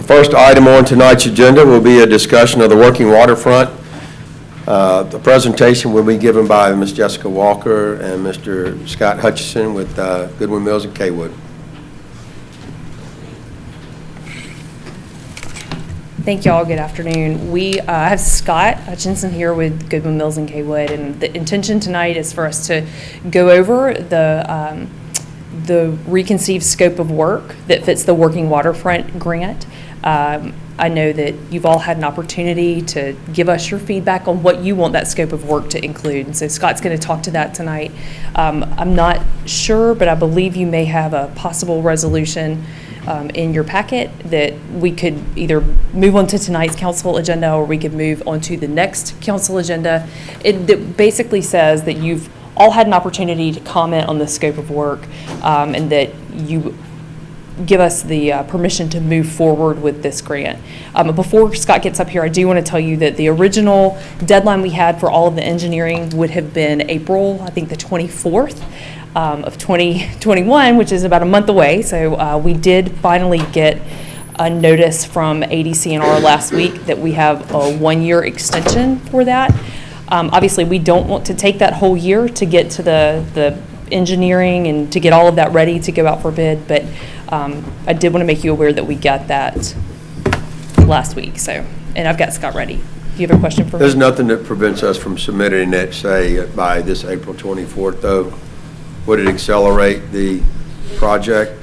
First item on tonight's agenda will be a discussion of the working waterfront. The presentation will be given by Ms. Jessica Walker and Mr. Scott Hutchison with Goodwin Mills and Kaywood. Thank you all. Good afternoon. We have Scott Hutchinson here with Goodwin Mills and Kaywood, and the intention tonight is for us to go over the reconceived scope of work that fits the Working Waterfront grant. I know that you've all had an opportunity to give us your feedback on what you want that scope of work to include, and so Scott's going to talk to that tonight. I'm not sure, but I believe you may have a possible resolution in your packet that we could either move on to tonight's council agenda or we could move on to the next council agenda. It basically says that you've all had an opportunity to comment on the scope of work and that you give us the permission to move forward with this grant. Before Scott gets up here, I do want to tell you that the original deadline we had for all of the engineering would have been April, I think the 24th. Of 2021, which is about a month away. So we did finally get a notice from ADC&R last week that we have a 1-year extension for that. Obviously, we don't want to take that whole year to get to the engineering and to get all of that ready to go out for bid, but I did want to make you aware that we got that last week. So, and I've got Scott ready. Do you have a question for me? There's nothing that prevents us from submitting it, say, by this April 24th, though. Would it accelerate the project?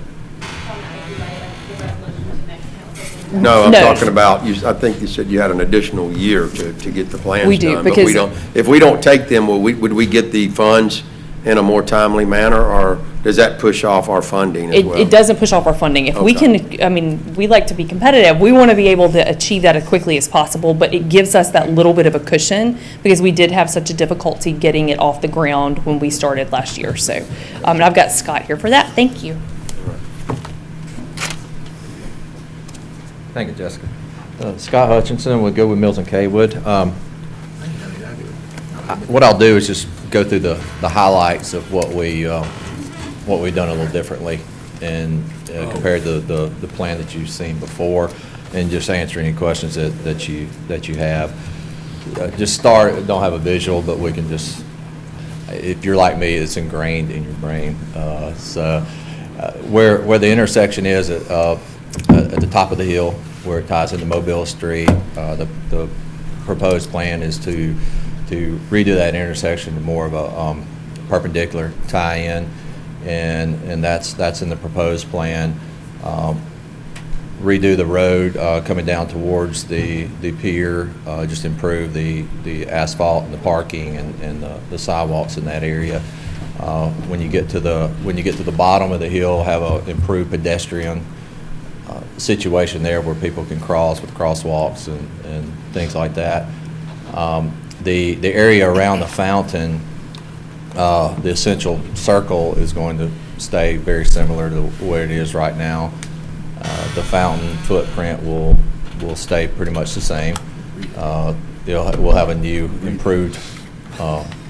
No, I'm talking about, I think you said you had an additional year to get the plans done. We do, but because if we don't take them, would we get the funds in a more timely manner, or does that push off our funding as well? It doesn't push off our funding. If we can, I mean, we like to be competitive. We want to be able to achieve that as quickly as possible, but it gives us that little bit of a cushion because we did have such a difficulty getting it off the ground when we started last year. So, and I've got Scott here for that. Thank you. Thank you, Jessica. Scott Hutchinson with Goodwin Mills and Kaywood. What I'll do is just go through the highlights of what we've done a little differently and compared to the plan that you've seen before, and just answer any questions that you have. Just start. Don't have a visual, but we can just. If you're like me, it's ingrained in your brain. Where the intersection is at the top of the hill, where it ties into Mobile Street, the proposed plan is to redo that intersection to more of a perpendicular tie-in, and that's in the proposed plan. Redo the road coming down towards the pier, just improve the asphalt and the parking and the sidewalks in that area. When you get to the bottom of the hill, have an improved pedestrian situation there where people can cross with crosswalks and things like that. The area around the fountain, the essential circle is going to stay very similar to where it is right now. The fountain footprint will stay pretty much the same. We'll have a new improved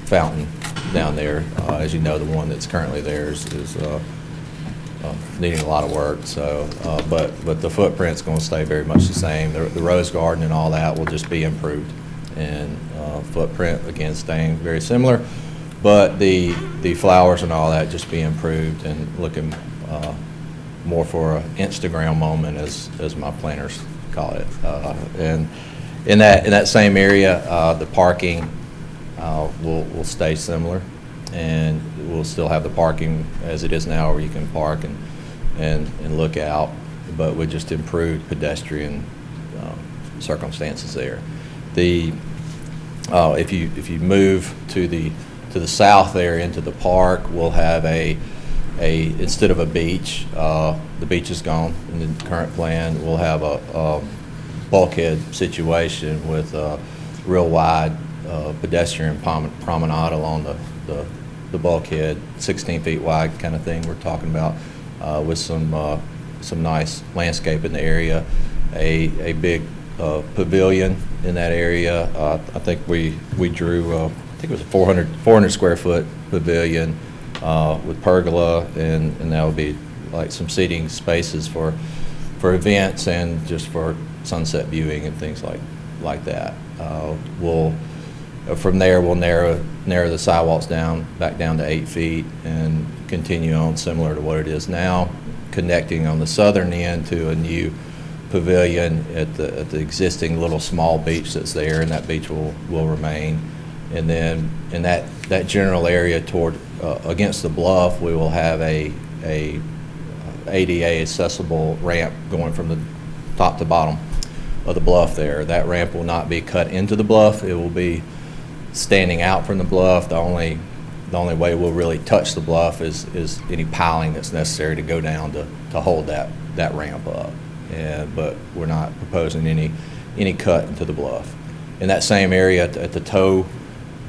fountain down there. As you know, the one that's currently there is needing a lot of work. So, but the footprint's going to stay very much the same. The rose garden and all that will just be improved, and footprint again staying very similar, but the flowers and all that just be improved and looking more for an Instagram moment, as my planners call it. And in that same area, the parking will stay similar, and we'll still have the parking as it is now, where you can park and look out, but with just improved pedestrian circumstances there. If you move to the south there into the park, we'll have instead of a beach, the beach is gone in the current plan. We'll have a bulkhead situation with a real wide pedestrian promenade along the bulkhead, 16 feet wide kind of thing we're talking about, with some nice landscape in the area, a big pavilion in that area. I think we drew, I think it was a 400 square foot pavilion with pergola, and that would be like some seating spaces for for events and just for sunset viewing and things like that. From there, we'll narrow the sidewalks back down to 8 feet and continue on similar to what it is now, connecting on the southern end to a new pavilion at the existing little small beach that's there, and that beach will remain. And then in that general area toward against the bluff, we will have a ADA accessible ramp going from the top to bottom of the bluff there. That ramp will not be cut into the bluff. It will be standing out from the bluff. The only way we'll really touch the bluff is any piling that's necessary to go down to hold that ramp up. But we're not proposing any cut into the bluff. In that same area at the toe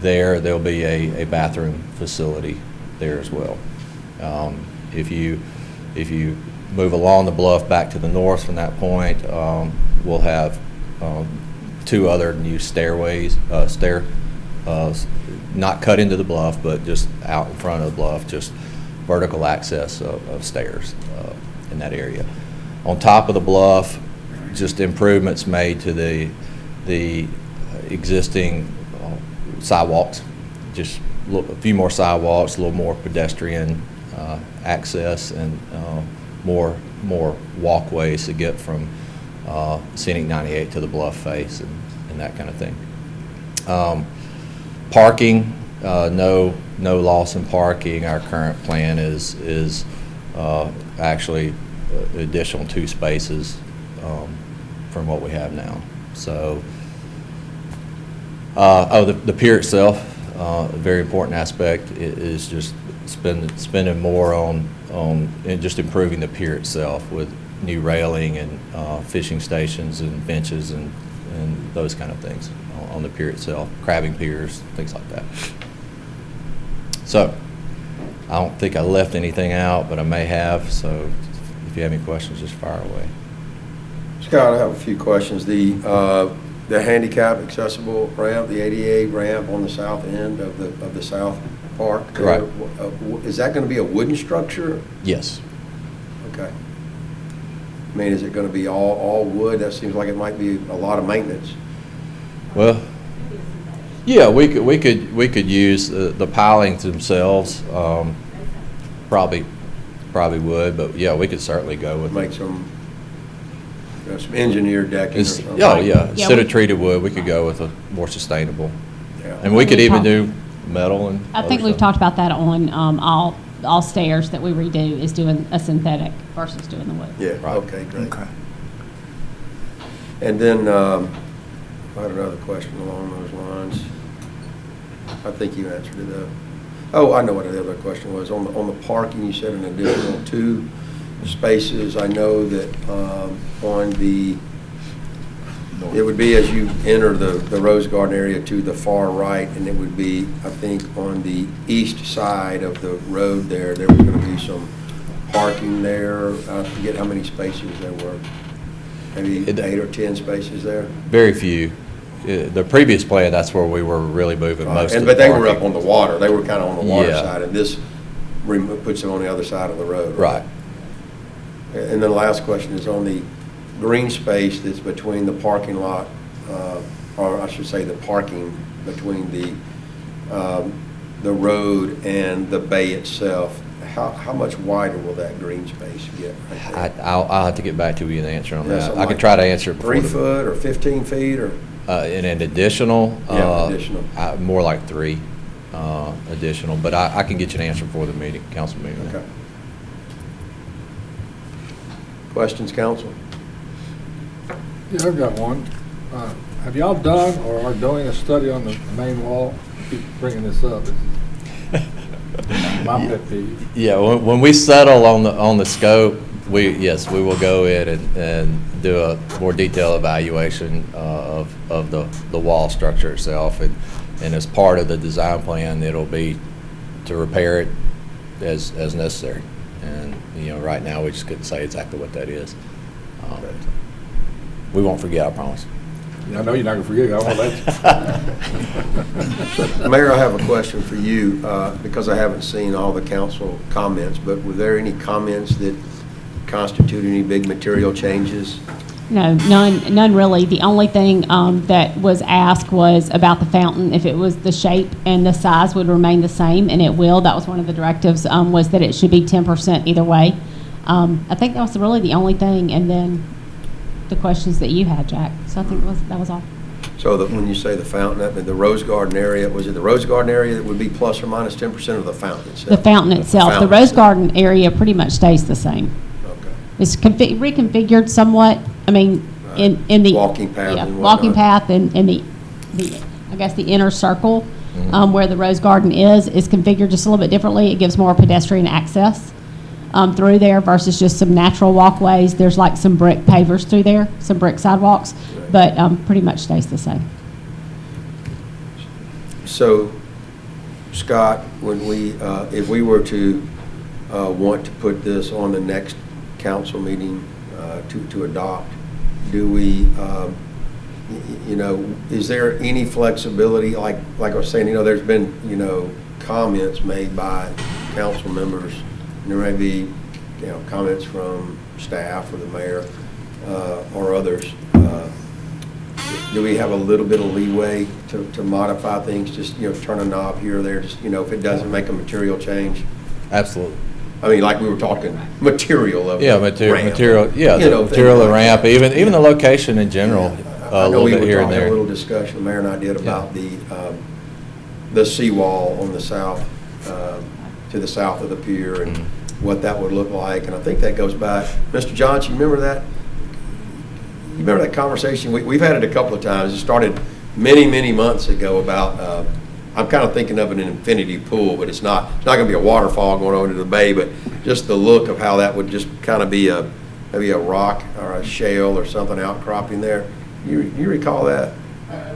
there'll be a bathroom facility there as well. If you move along the bluff back to the north from that point, we'll have 2 other new stairways, not cut into the bluff, but just out in front of the bluff, just vertical access of stairs in that area. On top of the bluff, just improvements made to the existing sidewalks, just a few more sidewalks, a little more pedestrian access, and more walkways to get from Scenic 98 to the bluff face and that kind of thing. Parking, no loss in parking. Our current plan is actually additional 2 spaces from what we have now. So, the pier itself, a very important aspect is just spending more on and just improving the pier itself with new railing and fishing stations and benches and those kind of things on the pier itself, crabbing piers, things like that. So, I don't think I left anything out, but I may have, so if you have any questions, just fire away. Scott, I have a few questions. The handicap accessible ramp, the ADA ramp on the south end of the South Park. Right. Is that going to be a wooden structure? Yes. Okay. I mean, is it going to be all wood? That seems like it might be a lot of maintenance. Well, yeah, we could use the pilings themselves. Probably would, but yeah, we could certainly go with Make some engineered decking or something. Oh yeah, instead of treated wood, we could go with a more sustainable. Yeah. And we could even do metal and. I think other we've stuff. talked about that on all stairs that we redo is doing a synthetic versus doing the wood. Yeah, Right. okay, great. Okay. And then, I had another question along those lines. I think you answered it though. Oh, I know what the other question was. On the parking, you said an additional 2 spaces. I know that it would be as you enter the Rose Garden area to the far right, and it would be, I think, on the east side of the road there was going to be some parking there. I forget how many spaces there were. Maybe 8 or 10 spaces there. Very few. The previous plan, that's where we were really moving most of the But they were parking. up on the water. They were kind of on the water Yeah. side, and this puts them on the other side of the road. Right. And then the last question is on the green space that's between the parking lot, or I should say the parking between the road and the bay itself. How much wider will that green space get right there? I'll have to get back to you with an answer on Yeah, that. something I can like try to answer it before 3 foot or 15 feet or? in an additional. Yeah, additional. More like 3 additional, but I can get you an answer before the council meeting. Okay. Questions, council? Yeah, I've got one. Have y'all done or are doing a study on the main wall? I keep bringing this up. It's my pet peeve. Yeah, when we settle on the scope, we will go in and do a more detailed evaluation of the wall structure itself, and as part of the design plan, it'll be to repair it as necessary. And right now we just couldn't say exactly what that is. We won't forget, I promise. Yeah, I know you're not gonna forget. I won't let you. Mayor, I have a question for you, because I haven't seen all the council comments, but were there any comments that constitute any big material changes? No, none really. The only thing that was asked was about the fountain, if it was the shape and the size would remain the same, and it will. That was one of the directives, was that it should be 10% either way. I think that was really the only thing, and then the questions that you had, Jack. So I think that was all. So that when you say the fountain, that meant the Rose Garden area, was it the Rose Garden area that would be plus or minus 10% of the fountain itself? The fountain itself. The fountain Rose itself. Garden area pretty much stays the same. Okay. It's reconfigured somewhat. I mean, in the Walking path yeah, and walking whatnot. path and the I guess the inner circle where the Rose Garden is configured just a little bit differently. It gives more pedestrian access through there versus just some natural walkways. There's like some brick pavers through there, some brick sidewalks, Right. but pretty much stays the same. So, Scott, when we, if we were to want to put this on the next council meeting to adopt, do we, you know, is there any flexibility, like I was saying, you know, there's been, you know, comments made by council members, and there may be, you know, comments from staff or the mayor or others. Do we have a little bit of leeway to modify things, just, you know, turn a knob here or there, just, you know, if it doesn't make a material change? Absolutely. I mean, like we were talking, material of Yeah, the ramp. yeah, You the know, material of the things like ramp, that. even the location in general, I a know little we bit were here and talking, a there. little discussion, the mayor and I did, about the seawall on the south, to the south of the pier, and what that would look like, and I think that goes back, Mr. Johnson, you remember that? You remember that conversation? We've had it a couple of times. It started many, many months ago about, I'm kind of thinking of an infinity pool, but it's not going to be a waterfall going over to the bay, but just the look of how that would just kind of be maybe a rock or a shale or something outcropping there. You recall that?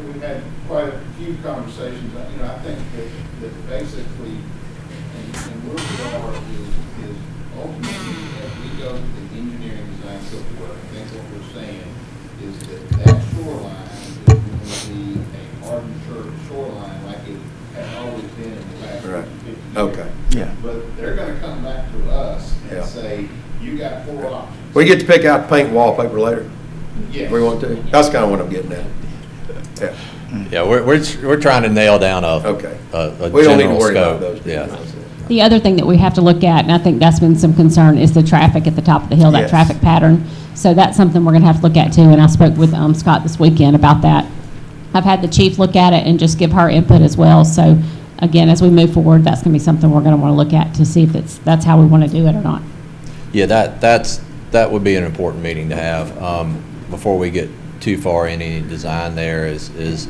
We've had quite a few conversations. You know, I think that basically, and where we are is ultimately, as we go to the engineering design civil work, I think what we're saying is that shoreline is going to be a hardened shoreline like it has always been in the last Right. 50 years. Okay. Yeah. But they're going to come back to us Yeah. and say, you got 4 options. We get to pick out paint wallpaper later, Yes. if we want to. That's kind of what I'm getting at. Yeah, Yeah, we're trying to nail down okay. a We don't need to general worry about scope. those Yeah. details. The other thing that we have to look at, and I think that's been some concern, is the traffic at the top of the hill, that Yes. traffic pattern. So that's something we're going to have to look at too, and I spoke with Scott this weekend about that. I've had the chief look at it and just give her input as well. So again, as we move forward, that's going to be something we're going to want to look at to see if that's how we want to do it or not. Yeah, that would be an important meeting to have. Before we get too far in any design there is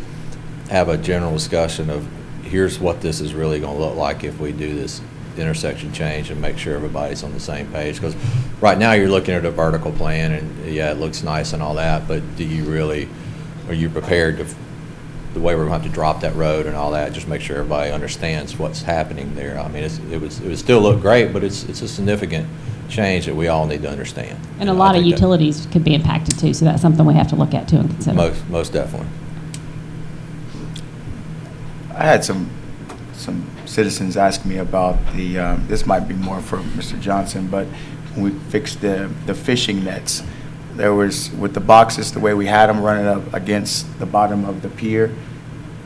have a general discussion of here's what this is really going to look like if we do this intersection change, and make sure everybody's on the same page. Because right now you're looking at a vertical plan, and yeah, it looks nice and all that, but are you prepared to, the way we're going to have to drop that road and all that, just make sure everybody understands what's happening there. I mean, it would still look great, but it's a significant change that we all need to understand. And a I lot of think that- utilities could be impacted too, so that's something we have to look at too and consider. Most definitely. I had some citizens ask me about this might be more for Mr. Johnson, but when we fixed the fishing nets, there was, with the boxes, the way we had them running up against the bottom of the pier,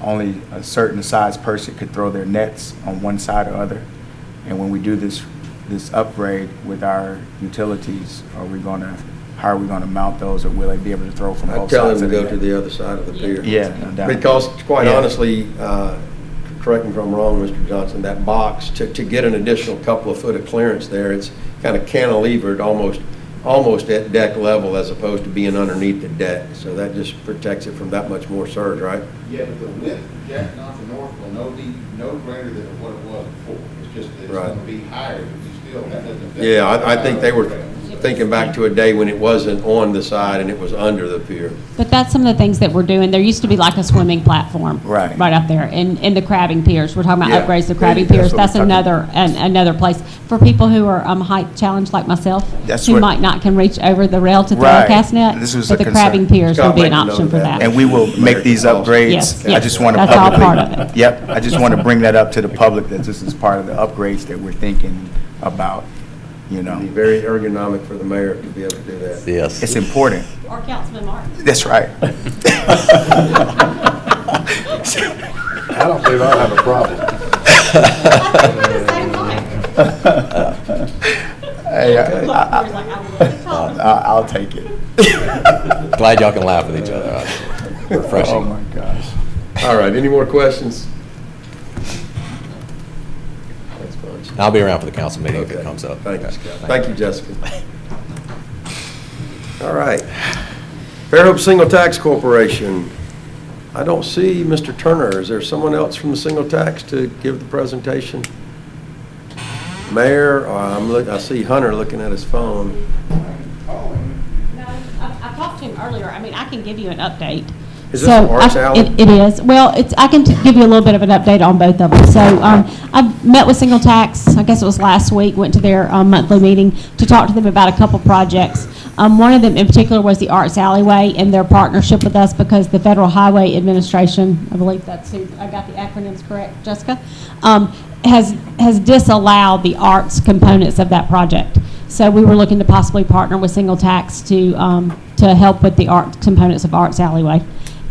only a certain size person could throw their nets on one side or other. And when we do this upgrade with our utilities, how are we gonna mount those, or will they be able to throw from I'd both tell sides them to of go the to net? the other side of the pier. Yeah, no doubt. Because quite Yeah. honestly, correct me if I'm wrong, Mr. Johnson, that box, to get an additional couple of foot of clearance there, it's kind of cantilevered almost at deck level as opposed to being underneath the deck. So that just protects it from that much more surge, right? Yeah, but the width of Jack Johnson North will no greater than what it was before. It's just that it's Right. going to be higher, but you still, that doesn't affect. Yeah, I think they were thinking back to a day when it wasn't on the side and it was under the pier. But that's some of the things that we're doing. There used to be like a swimming platform. Right. Right up there, and the crabbing piers. We're talking Yeah. about upgrades to crabbing That's piers. what That's we're talking another place. For people who are height challenged like myself, That's who what- might not can reach over the rail to throw a Right. cast net, This was but a the crabbing concern. piers Scott, would be an make a note option of for that. that. And we will make these upgrades. Yes, I yes. just want to That's all publicly. part of it. Yep, I just want to bring that up to the public, that this is part of the upgrades that we're thinking about you It'd be know. very ergonomic for the mayor to be able to do that. Yes. It's important. Or Councilman Martin. That's right. I don't believe I'll have a problem. Hey, I I'll take it. Glad y'all can laugh with each other. Oh, Refreshing. my gosh. All right, any more questions? Thanks, Bunch. I'll be around for the council meeting if it Okay. comes up. Thank you, Okay. Scott. Thank you, Jessica. All right. Fairhope Single Tax Corporation. I don't see Mr. Turner. Is there someone else from the Single Tax to give the presentation? Mayor, I see Hunter looking at his phone. No, I talked to him earlier. I mean, I can give you an update. Is this So, Arts Alley? It is. Well, I can give you a little bit of an update on both of them. So I met with Single Tax, I guess it was last week, went to their monthly meeting to talk to them about a couple projects. One of them in particular was the Arts Alleyway and their partnership with us because the Federal Highway Administration, I believe that's who, I got the acronyms correct, Jessica, has disallowed the arts components of that project. So we were looking to possibly partner with Single Tax to help with the art components of Arts Alleyway.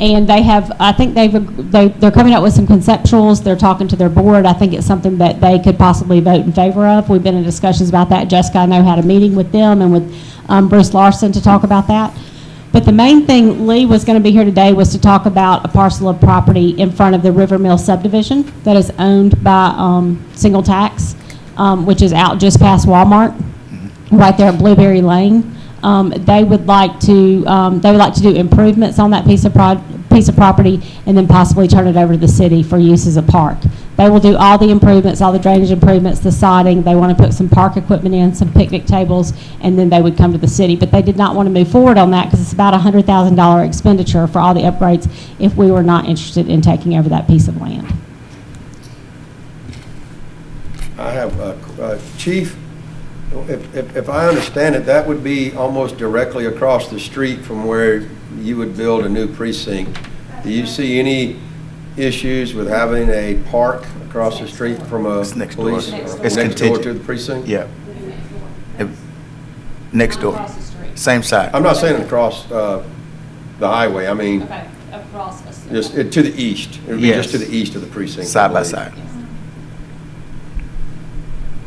And they have, I think they're coming up with some conceptuals. They're talking to their board. I think it's something that they could possibly vote in favor of. We've been in discussions about that. Jessica, I know, had a meeting with them and with Bruce Larson to talk about that. But the main thing, Lee was going to be here today, was to talk about a parcel of property in front of the River Mill subdivision that is owned by Single Tax, which is out just past Walmart, right there at Blueberry Lane. They would like to do improvements on that piece of property and then possibly turn it over to the city for use as a park. They will do all the improvements, all the drainage improvements, the siding. They want to put some park equipment in, some picnic tables, and then they would come to the city. But they did not want to move forward on that because it's about a $100,000 expenditure for all the upgrades if we were not interested in taking over that piece of land. I have, Chief, if I understand it, that would be almost directly across the street from where you would build a new precinct. Do you see any issues with having a park across the street from a It's next door. police? It's Next door contingent. to the precinct? Yeah. Next door. Across the street. Same side. I'm not saying across the highway, I mean, Okay, across the street. just to the east. It would be just to Yes. the east of the precinct. I Side by believe. side.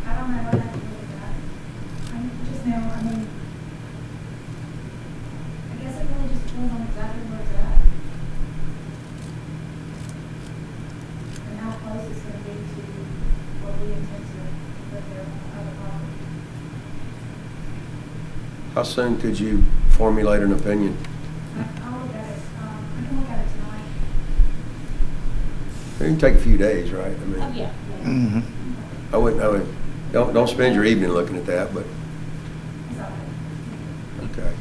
I don't know what I can do with that. I just know, I mean, I guess it really just depends on exactly where it's at. And how close it's gonna be to what we intend to put there on the property. How soon could you formulate an opinion? I'll look at it, I can look at it tonight. It can take a few days, right? I mean, Oh, yeah. Mm-hmm. I wouldn't, don't spend your evening looking at that, but, It's all right. okay.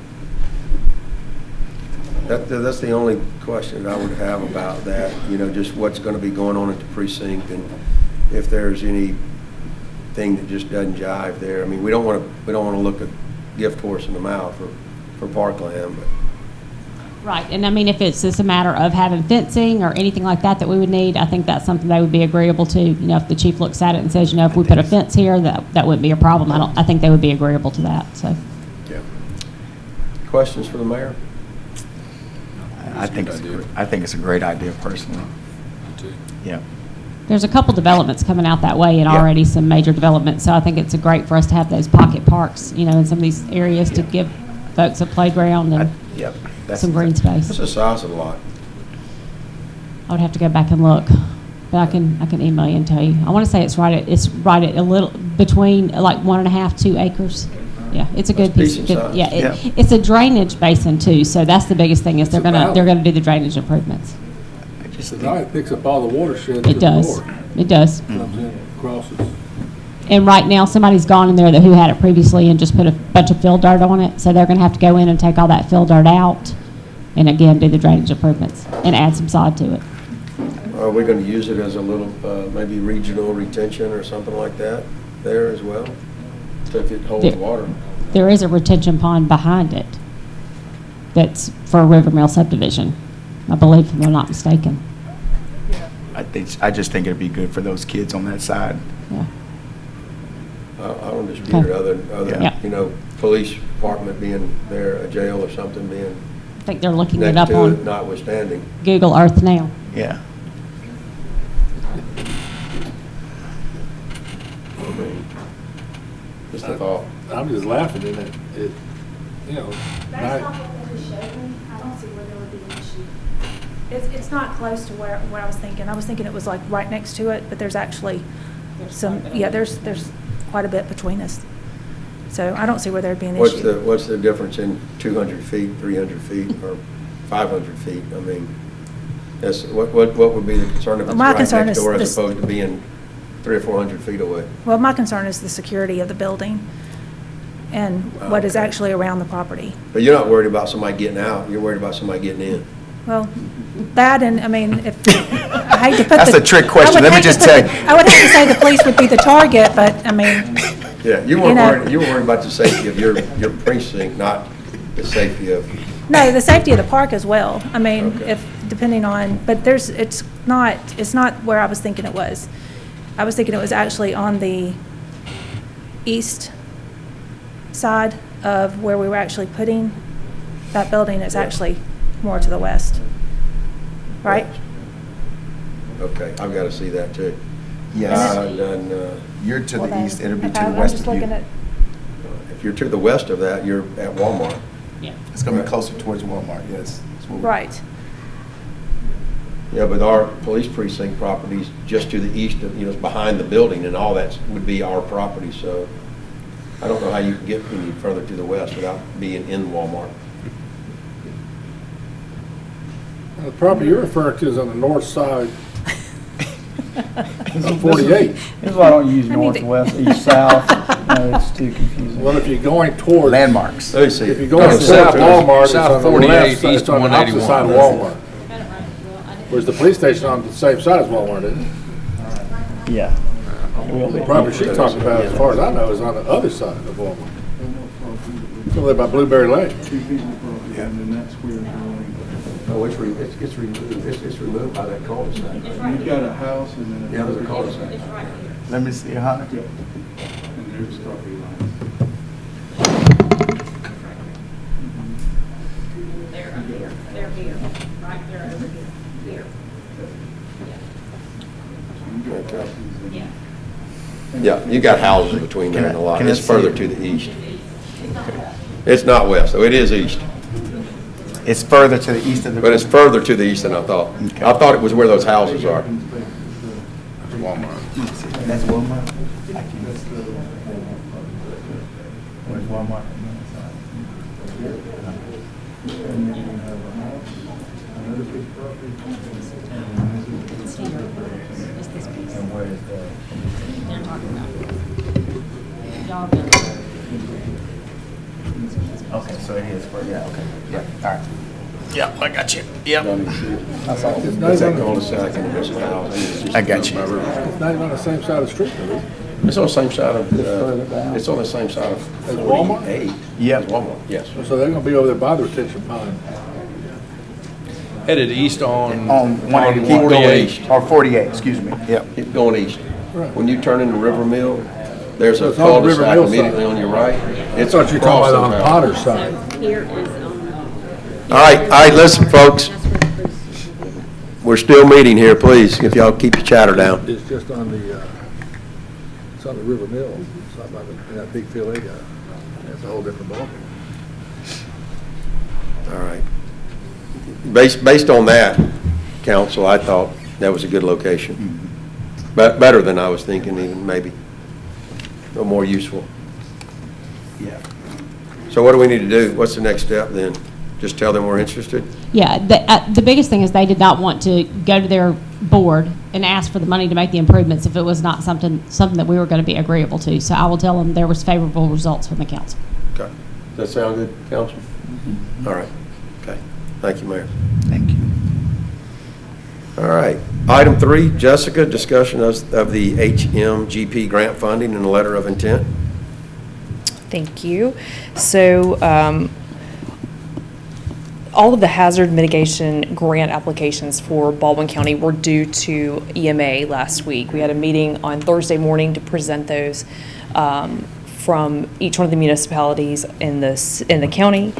That's the only question I would have about that, just what's going to be going on at the precinct and if there's anything that just doesn't jive there. I mean, we don't want to look a gift horse in the mouth for parkland, but. Right, and I mean, if it's just a matter of having fencing or anything like that we would need, I think that's something they would be agreeable to. If the chief looks at it and says, if we put a fence here, that wouldn't be a problem. I think they would be agreeable to that, so. Yeah. Questions for the mayor? I think it's a great idea personally. Yeah. There's a couple developments coming out that way and Yeah. already some major developments, so I think it's great for us to have those pocket parks, in some of these areas to give folks a playground and Yep. some green space. What's the size of the lot? I would have to go back and look, but I can email you and tell you. I want to say it's right at a little, between like 1.5, 2 acres. Yeah, it's a good That's piece. decent Good, size. yeah, Yeah. it's a drainage basin too, so that's the biggest thing is It's a they're valley. gonna do the drainage improvements. So now it picks up all the watershed to It the does, north. it does. Comes in, crosses. And right now, somebody's gone in there who had it previously and just put a bunch of fill dirt on it, so they're gonna have to go in and take all that fill dirt out, and again, do the drainage improvements, and add some sod to it. Are we going to use it as a little, maybe regional retention or something like that there as well? So if it holds There- water? There is a retention pond behind it that's for a River Mill subdivision, I believe, if I'm not mistaken. I just think it'd be good for those kids on that side. Yeah. I don't don't dispute it, Yeah. police department being there, a jail or something being I think they're looking it next up to it, on notwithstanding. Google Earth now. Yeah. Just a thought. I'm just laughing at it, you know, Based night- off what they just showed me, I don't see where there would be an issue. It's not close to where I was thinking. I was thinking it was like right next to it, but there's actually some, yeah, there's quite a bit between us. So I don't see where there'd be an issue. What's the difference in 200 feet, 300 feet, or 500 feet? I mean, what would be the concern if it's My right concern next is door as this- opposed to being 300 or 400 feet away? Well, my concern is the security of the building and what is Okay. actually around the property. But you're not worried about somebody getting out, you're worried about somebody getting in. Well, that and, I mean, if, I hate to put the. That's a trick question. I would Let me hate to just put tell the- you. I would hate to say the police would be the target, but, I mean, Yeah, you You weren't know- worried, you were worried about the safety of your precinct, not the safety of, no, the safety of the park as well. I mean, Okay. if, depending on, but it's not where I was thinking it was. I was thinking it was actually on the east side of where we were actually putting that building. It's Yeah. actually more to the west. Right? okay, I've got to see that too. Yes. And You're to Well, the then, east, it'll be to okay, the I'm west just of you. looking at- if you're to the west of that, you're at Walmart. Yeah. It's gonna be closer towards Walmart, yes. That's what we- Right. Yeah, but our police precinct property's just to the east of, it's behind the building, and all that would be our property, so I don't know how you can get any further to the west without being in Walmart. The property you're referring to is on the north side of 48. This is why I don't use I need to- northwest, east, south. No, it's too confusing. Well, if you're going towards. Landmarks. Let me see. If you're going South south to- Walmart, it's South on the 48, left side, east it's on the opposite 181. side of Walmart. Whereas the police station on the same side as Walmart, isn't it? Yeah. It will be. The property she's talking about, as far as I know, is on the other side of Walmart. Over there by Blueberry Lane. No, it's removed, it's removed by that cul-de-sac. You've got a house and then. Yeah, there's a cul-de-sac. Let me see, huh? And there's property lines. They're here, right, they're over here, Okay. Yeah. Yeah, you got houses between there and a lot. Can I It's see further it? to the east. It's not west, though, it is east, It's further to the east of the. but it's further to the east than I thought. Okay. I thought it was where those houses are. That's Walmart? Where's Walmart? And then you have a house, another big property. And where is the? They're talking about. Y'all Okay, so it is, yeah, okay, yeah, all right. Yeah, I got you, yep. It's not It's that even, cul-de-sac and there's a house. I got you. it's not even on the same side of the street, though, is it? It's on the same side of, it's on the same side of As Walmart? 48. Yep. As Walmart, yes. So they're gonna be over there by the retention pond. Headed east on. On 181. Keep going east. Or 48, excuse me, yep. Keep going east. Right. When you turn into River Mill, there's So a it's on the River cul-de-sac Mill side. immediately on your right. I It's thought you were across talking about on those houses. Potter's side. Here is, All right, listen, folks. We're still meeting here, please, if y'all keep your chatter down. It's just on the, it's on the River Mill. It's not by that big field they got. That's a whole different ballgame. All right. Based on that, council, I thought that was a good location. But better than I was thinking, even maybe. A little more useful. Yeah. So what do we need to do? What's the next step then? Just tell them we're interested? Yeah, the biggest thing is they did not want to go to their board and ask for the money to make the improvements if it was not something that we were going to be agreeable to. So I will tell them there was favorable results from the council. Okay. Does that sound good, council? All right. Okay. Thank you, Mayor. Thank you. All right. Item 3, Jessica, discussion of the HMGP grant funding and a letter of intent. Thank you. So, all of the hazard mitigation grant applications for Baldwin County were due to EMA last week. We had a meeting on Thursday morning to present those from each one of the municipalities in the county.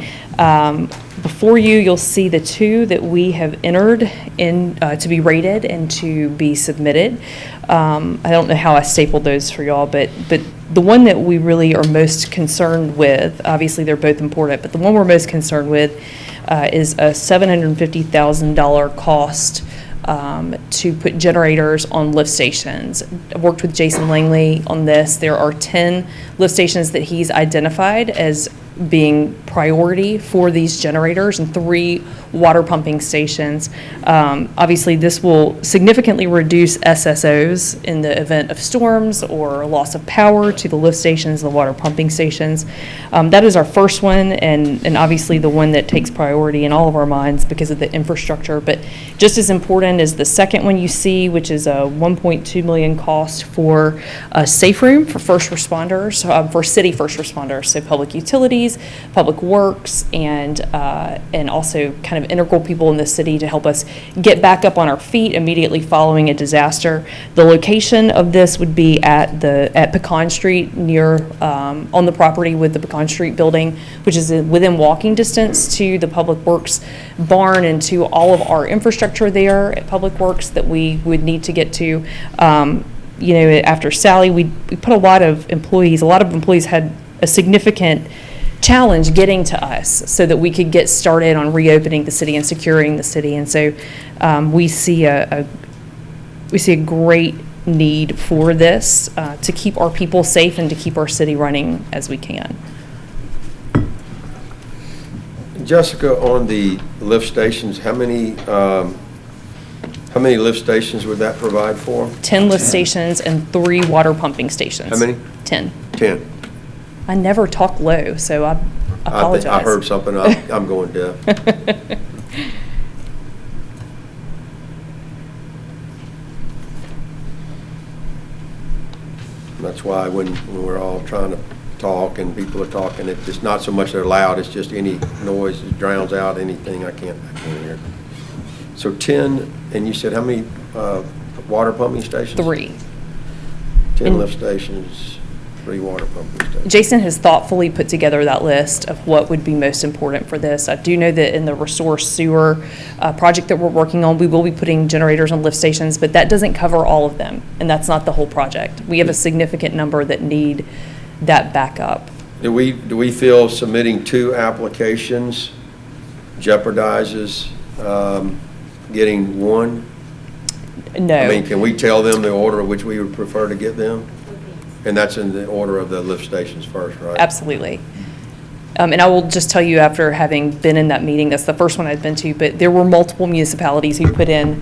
Before you, you'll see the two that we have entered in to be rated and to be submitted. I don't know how I stapled those for y'all, but the one that we really are most concerned with, obviously they're both important, but the one we're most concerned with is a $750,000 cost to put generators on lift stations. I've worked with Jason Langley on this. There are 10 lift stations that he's identified as being priority for these generators and 3 water pumping stations. Obviously, this will significantly reduce SSOs in the event of storms or loss of power to the lift stations, the water pumping stations. That is our first one, and obviously the one that takes priority in all of our minds because of the infrastructure. But just as important is the second one you see, which is a $1.2 million cost for a safe room for first responders, for city first responders, so public utilities, public works, and also kind of integral people in the city to help us get back up on our feet immediately following a disaster. The location of this would be at Pecan Street, near on the property with the Pecan Street building, which is within walking distance to the Public Works barn and to all of our infrastructure there at Public Works that we would need to get to. After Sally, we put a lot of employees had a significant challenge getting to us so that we could get started on reopening the city and securing the city. And so we see a great need for this to keep our people safe and to keep our city running as we can. Jessica, on the lift stations, how many lift stations would that provide for? 10 lift stations and 3 water pumping stations. How many? 10. 10. I never talk low, so I apologize. I heard something, I'm going deaf. That's why when we're all trying to talk and people are talking, it's just not so much they're loud, it's just any noise that drowns out anything I can't hear. So 10, and you said how many water pumping stations? 3. 10 And- lift stations, 3 water pumping stations. Jason has thoughtfully put together that list of what would be most important for this. I do know that in the Resource Sewer project that we're working on, we will be putting generators on lift stations, but that doesn't cover all of them, and that's not the whole project. We have a significant number that need that backup. Do we feel submitting 2 applications jeopardizes getting 1? No. I mean, can we tell them the order of which we would prefer to get them? And that's in the order of the lift stations first, right? Absolutely. And I will just tell you, after having been in that meeting, that's the first one I've been to, but there were multiple municipalities who put in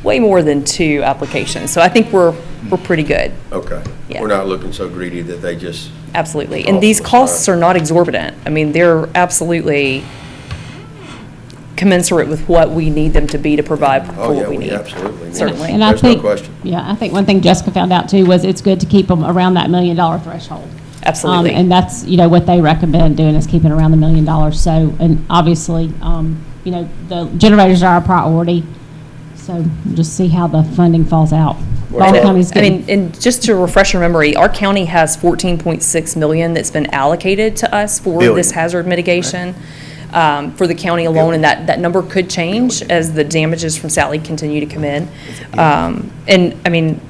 way more than 2 applications. So I think we're pretty good. Okay. Yeah. We're not looking so greedy that they just. Absolutely. And these costs are not exorbitant. I mean, they're absolutely commensurate with what we need them to be to provide for Oh, yeah, what we we need. absolutely need. Certainly. And I There's no think, question. yeah, I think one thing Jessica found out too was it's good to keep them around that $1 million threshold. Absolutely. And that's, what they recommend doing is keeping around the $1 million. So, and obviously, the generators are our priority. So just see how the funding falls out. What's All that? counties I getting- mean, and just to refresh your memory, our county has $14.6 million that's been allocated to us for Billion. this hazard mitigation for the county alone, and that number could change as the damages from Sally continue to come in. And I mean,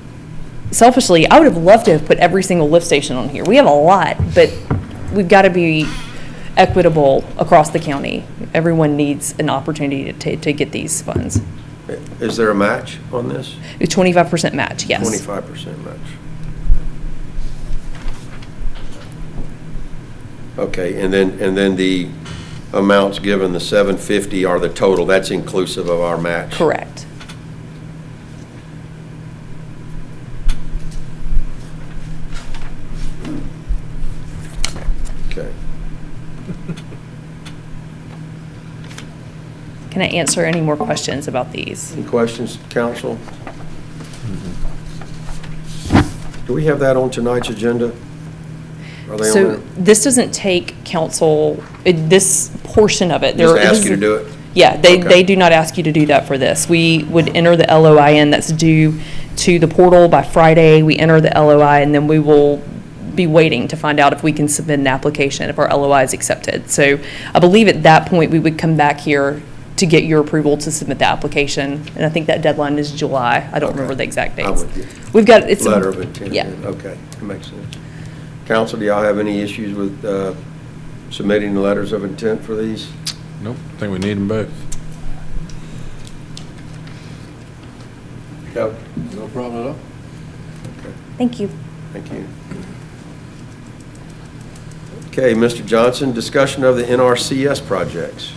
selfishly, I would have loved to have put every single lift station on here. We have a lot, but we've got to be equitable across the county. Everyone needs an opportunity to get these funds. Is there a match on this? A 25% match, yes. 25% match. Okay, and then the amounts given, the 750 are the total, that's inclusive of our match? Correct. Okay. Can I answer any more questions about these? Any questions, council? Do we have that on tonight's agenda? Are they on So there? this doesn't take council, this portion of it. Just ask you to do it? Yeah, Okay. they do not ask you to do that for this. We would enter the LOI in that's due to the portal by Friday. We enter the LOI, and then we will be waiting to find out if we can submit an application, if our LOI is accepted. So I believe at that point, we would come back here to get your approval to submit the application. And I think that deadline is July. I don't remember the exact dates. I'm with you. We've got, it's. Letter of intent. Yeah. Okay, that makes sense. Council, do y'all have any issues with submitting the letters of intent for these? Nope, I think we need them both. No. No problem at all. Okay, Thank you. thank you. Okay, Mr. Johnson, discussion of the NRCS projects.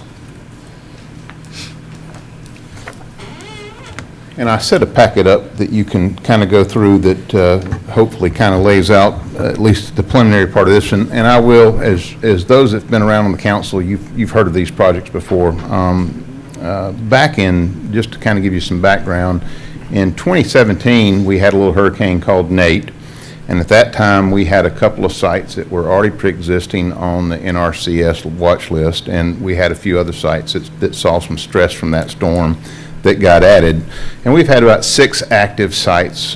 And I set a packet up that you can kind of go through that hopefully kind of lays out at least the preliminary part of this. And I will, as those that have been around on the council, you've heard of these projects before. Back in, just to kind of give you some background, in 2017, we had a little hurricane called Nate. And at that time, we had a couple of sites that were already pre-existing on the NRCS watch list. And we had a few other sites that saw some stress from that storm that got added. And we've had about 6 active sites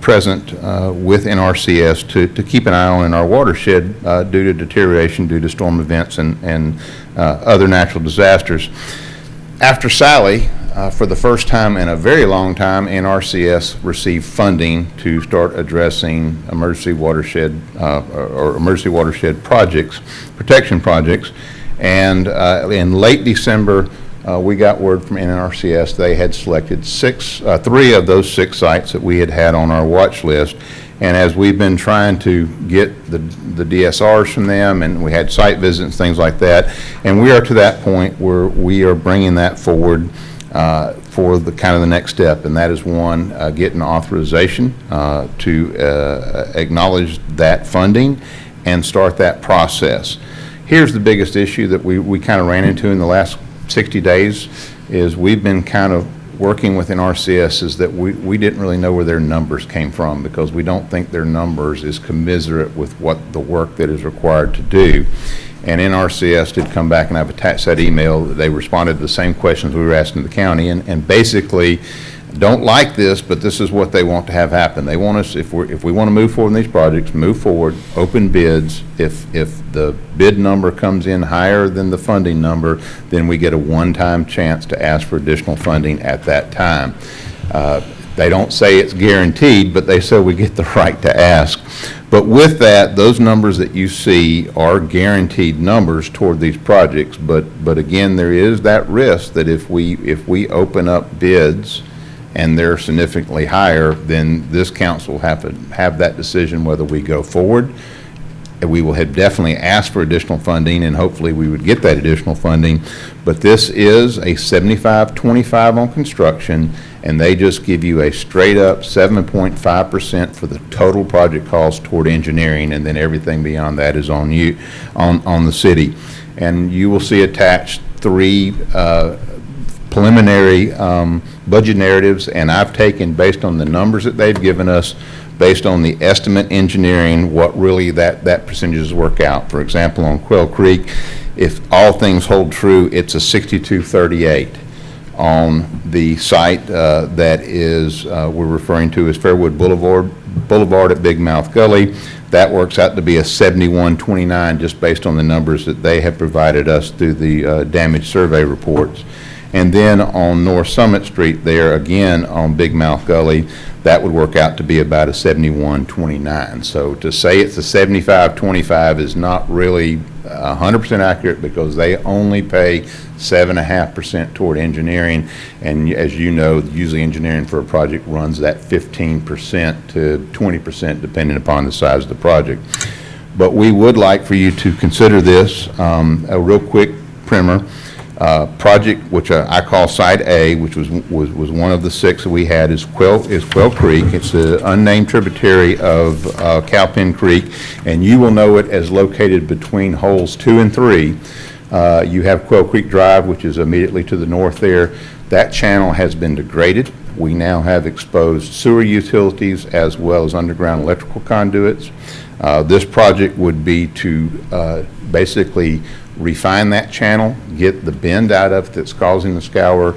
present with NRCS to keep an eye on in our watershed due to deterioration, due to storm events and other natural disasters. After Sally, for the first time in a very long time, NRCS received funding to start addressing emergency watershed or emergency watershed projects, protection projects. And in late December, we got word from NRCS they had selected 3 of those 6 sites that we had on our watch list. And as we've been trying to get the DSRs from them, and we had site visits, things like that, and we are to that point where we are bringing that forward for the kind of the next step, and that is one, getting authorization to acknowledge that funding and start that process. Here's the biggest issue that we kind of ran into in the last 60 days is we've been kind of working with NRCS is that we didn't really know where their numbers came from because we don't think their numbers is commensurate with what the work that is required to do. And NRCS did come back, and I've attached that email. They responded to the same questions we were asking the county, and basically don't like this, but this is what they want to have happen. They want us, if we want to move forward in these projects, move forward, open bids. If the bid number comes in higher than the funding number, then we get a one-time chance to ask for additional funding at that time. They don't say it's guaranteed, but they say we get the right to ask. But with that, those numbers that you see are guaranteed numbers toward these projects. But again, there is that risk that if we open up bids and they're significantly higher, then this council will have to have that decision whether we go forward. And we will have definitely asked for additional funding, and hopefully we would get that additional funding. But this is a 75-25 on construction, and they just give you a straight up 7.5% for the total project cost toward engineering, and then everything beyond that is on you, on the city. And you will see attached 3 preliminary budget narratives, and I've taken, based on the numbers that they've given us, based on the estimate engineering, what really that percentages work out. For example, on Quail Creek, if all things hold true, it's a 62-38 on the site that is we're referring to as Fairwood Boulevard at Big Mouth Gully. That works out to be a 71-29 just based on the numbers that they have provided us through the damage survey reports. And then on North Summit Street there, again on Big Mouth Gully, that would work out to be about a 71-29. So to say it's a 75-25 is not really 100% accurate because they only pay 7.5% toward engineering. And as you know, usually engineering for a project runs that 15% to 20% depending upon the size of the project. But we would like for you to consider this a real quick primer. Project, which I call Site A, which was one of the 6 that we had, is Quail Creek. It's an unnamed tributary of Cowpen Creek, and you will know it as located between holes 2 and 3. You have Quail Creek Drive, which is immediately to the north there. That channel has been degraded. We now have exposed sewer utilities as well as underground electrical conduits. This project would be to basically refine that channel, get the bend out of it that's causing the scour,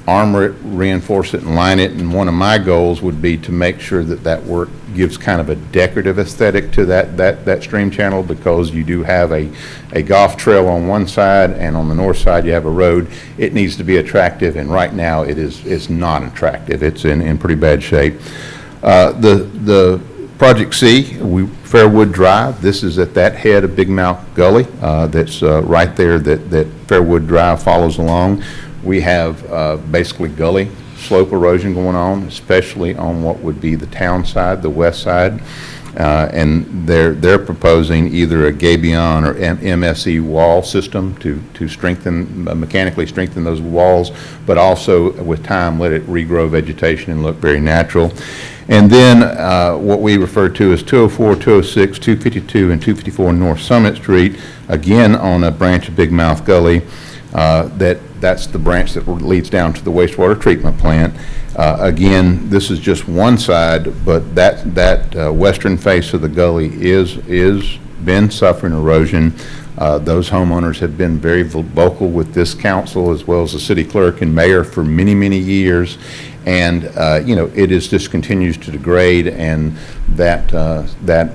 armor it, reinforce it, and line it. And one of my goals would be to make sure that that work gives kind of a decorative aesthetic to that stream channel, because you do have a golf trail on one side, and on the north side you have a road. It needs to be attractive, and right now it's not attractive. It's in pretty bad shape. The Project C, Fairwood Drive, this is at that head of Big Mouth Gully that's right there that Fairwood Drive follows along. We have basically gully slope erosion going on, especially on what would be the town side, the west side. And they're proposing either a gabion or MSE wall system to strengthen, mechanically strengthen those walls, but also with time let it regrow vegetation and look very natural. And then what we refer to as 204, 206, 252, and 254 North Summit Street, again on a branch of Big Mouth Gully. That's the branch that leads down to the wastewater treatment plant. Again, this is just one side, but that western face of the gully is been suffering erosion. Those homeowners have been very vocal with this council as well as the city clerk and mayor for many, many years. And it is just continues to degrade, and that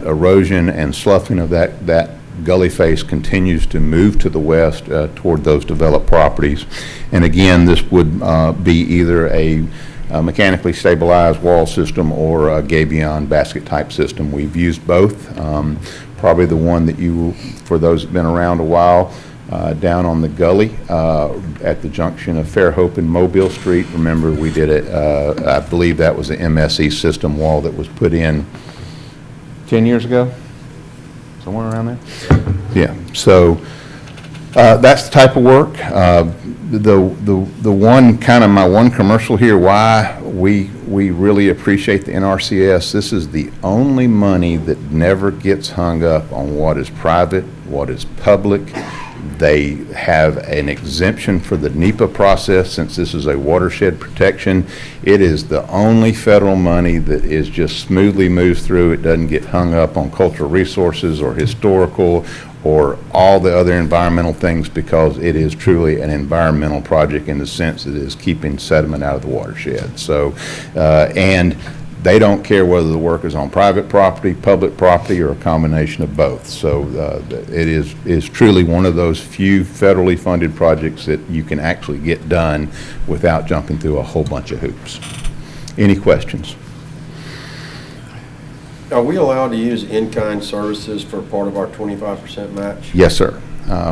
erosion and sloughing of that gully face continues to move to the west toward those developed properties. And again, this would be either a mechanically stabilized wall system or a gabion basket type system. We've used both. Probably the one that for those that have been around a while, down on the gully at the junction of Fairhope and Mobile Street. Remember, we did it, I believe that was an MSE system wall that was put in 10 years ago, somewhere around there. Yeah, so that's the type of work. The one, kind of my one commercial here, why we really appreciate the NRCS. This is the only money that never gets hung up on what is private, what is public. They have an exemption for the NEPA process since this is a watershed protection. It is the only federal money that is just smoothly moves through. It doesn't get hung up on cultural resources or historical or all the other environmental things, because it is truly an environmental project in the sense that it is keeping sediment out of the watershed. So, and they don't care whether the work is on private property, public property, or a combination of both. So it is truly one of those few federally funded projects that you can actually get done without jumping through a whole bunch of hoops. Any questions? Are we allowed to use in-kind services for part of our 25% match? Yes, sir.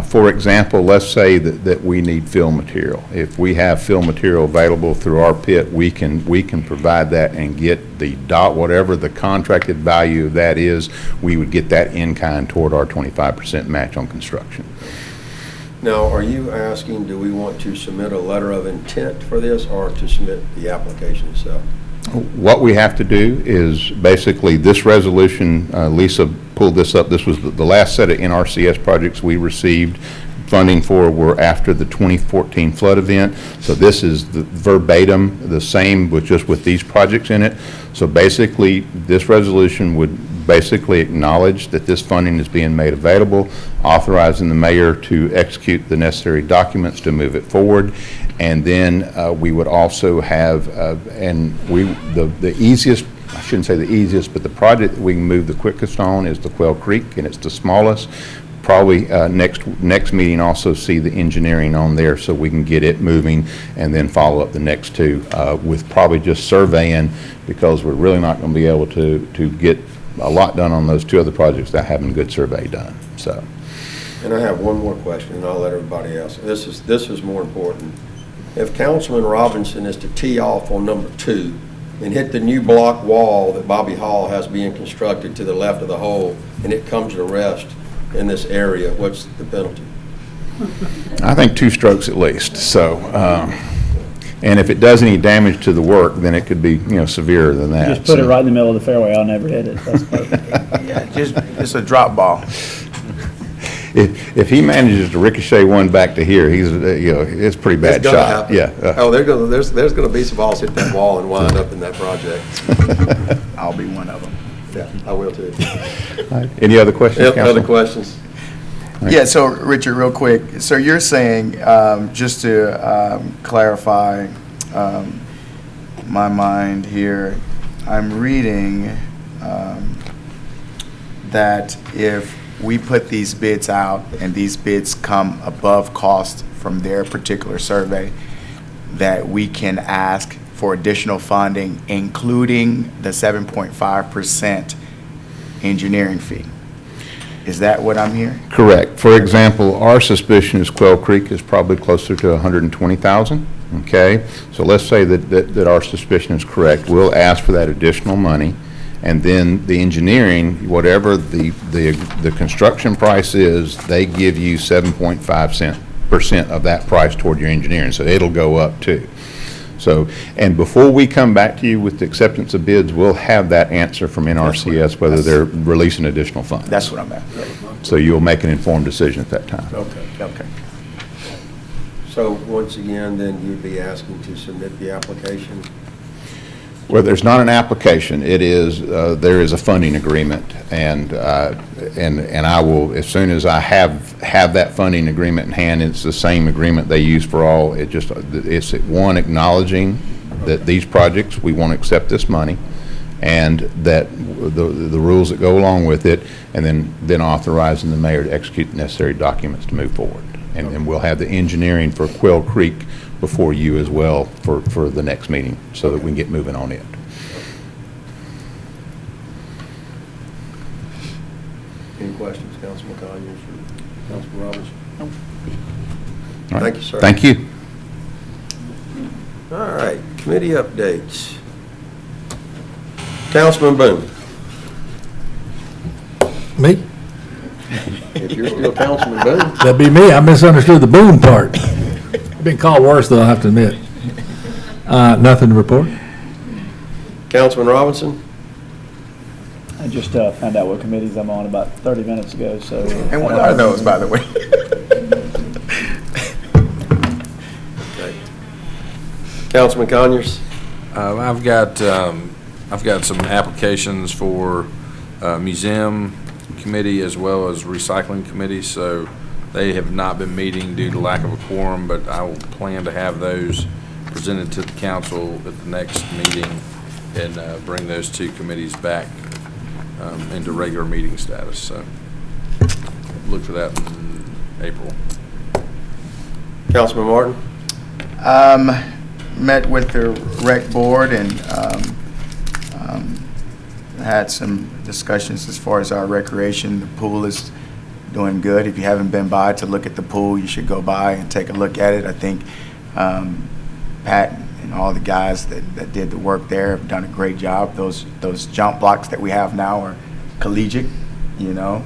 For example, let's say that we need fill material. If we have fill material available through our pit, we can provide that and get the whatever the contracted value of that is, we would get that in kind toward our 25% match on construction. Now, are you asking, do we want to submit a letter of intent for this, or to submit the application itself? What we have to do is basically this resolution, Lisa pulled this up, this was the last set of NRCS projects we received funding for were after the 2014 flood event. So this is the verbatim, the same with these projects in it. So basically this resolution would basically acknowledge that this funding is being made available, authorizing the mayor to execute the necessary documents to move it forward. And then we would also have, the easiest, I shouldn't say the easiest, but the project that we can move the quickest on is the Quail Creek, and it's the smallest. Probably next meeting also see the engineering on there so we can get it moving, and then follow up the next two with probably just surveying, because we're really not going to be able to get a lot done on those two other projects without having a good survey done. So. And I have one more question, and I'll let everybody else. This is more important. If Councilman Robinson is to tee off on number 2 and hit the new block wall that Bobby Hall has being constructed to the left of the hole, and it comes to rest in this area, what's the penalty? I think 2 strokes at least. So, and if it does any damage to the work, then it could be, severer than that. Just put it right in the middle of the fairway. I'll never hit it. That's perfect. Yeah, it's a drop ball. If he manages to ricochet one back to here, he's it's a pretty bad It's gonna shot. happen. Yeah. There's going to be some balls hit that wall and wind up in that project. I'll be one of them. Yeah, I will too. Any other questions, Yep, Council? other questions? Yeah, so Richard, real quick, so you're saying, just to clarify, my mind here. I'm reading that if we put these bids out and these bids come above cost from their particular survey, that we can ask for additional funding, including the 7.5% engineering fee. Is that what I'm hearing? Correct. For example, our suspicion is Quail Creek is probably closer to 120,000, okay? So let's say that our suspicion is correct. We'll ask for that additional money, and then the engineering, whatever the construction price is, they give you 7.5% of that price toward your engineering, so it'll go up too. So, and before we come back to you with the acceptance of bids, we'll have that answer from NRCS whether they're releasing additional funds. That's what I'm at. So you'll make an informed decision at that time. Okay. Okay. So once again, then you'd be asking to submit the application? Well, there's not an application. It is, there is a funding agreement, and I will, as soon as I have that funding agreement in hand, it's the same agreement they use for all. It's one acknowledging that these projects, we want to accept this money, and that the rules that go along with it, and then authorizing the mayor to execute the necessary documents to move forward. And then we'll have the engineering for Quail Creek before you as well for the next meeting, so that we can get moving on it. Any questions, Councilman Conyers or Councilman Roberts? All right. Thank you, sir. Thank you. All right, committee updates. Councilman Boone. Me? If you're still Councilman Boone. That'd be me. I misunderstood the Boone part. Been called worse, though, I have to admit. Nothing to report. Councilman Robinson. I just found out what committees I'm on about 30 minutes ago, so. And what are those, by the way? Okay. Councilman Conyers. I've got some applications for museum committee as well as recycling committee, so they have not been meeting due to lack of a quorum, but I will plan to have those presented to the council at the next meeting and bring those two committees back into regular meeting status. So look for that in April. Councilman Martin. Met with the rec board and had some discussions as far as our recreation. The pool is doing good. If you haven't been by to look at the pool, you should go by and take a look at it. I think Pat and all the guys that did the work there have done a great job. Those jump blocks that we have now are collegiate, you know.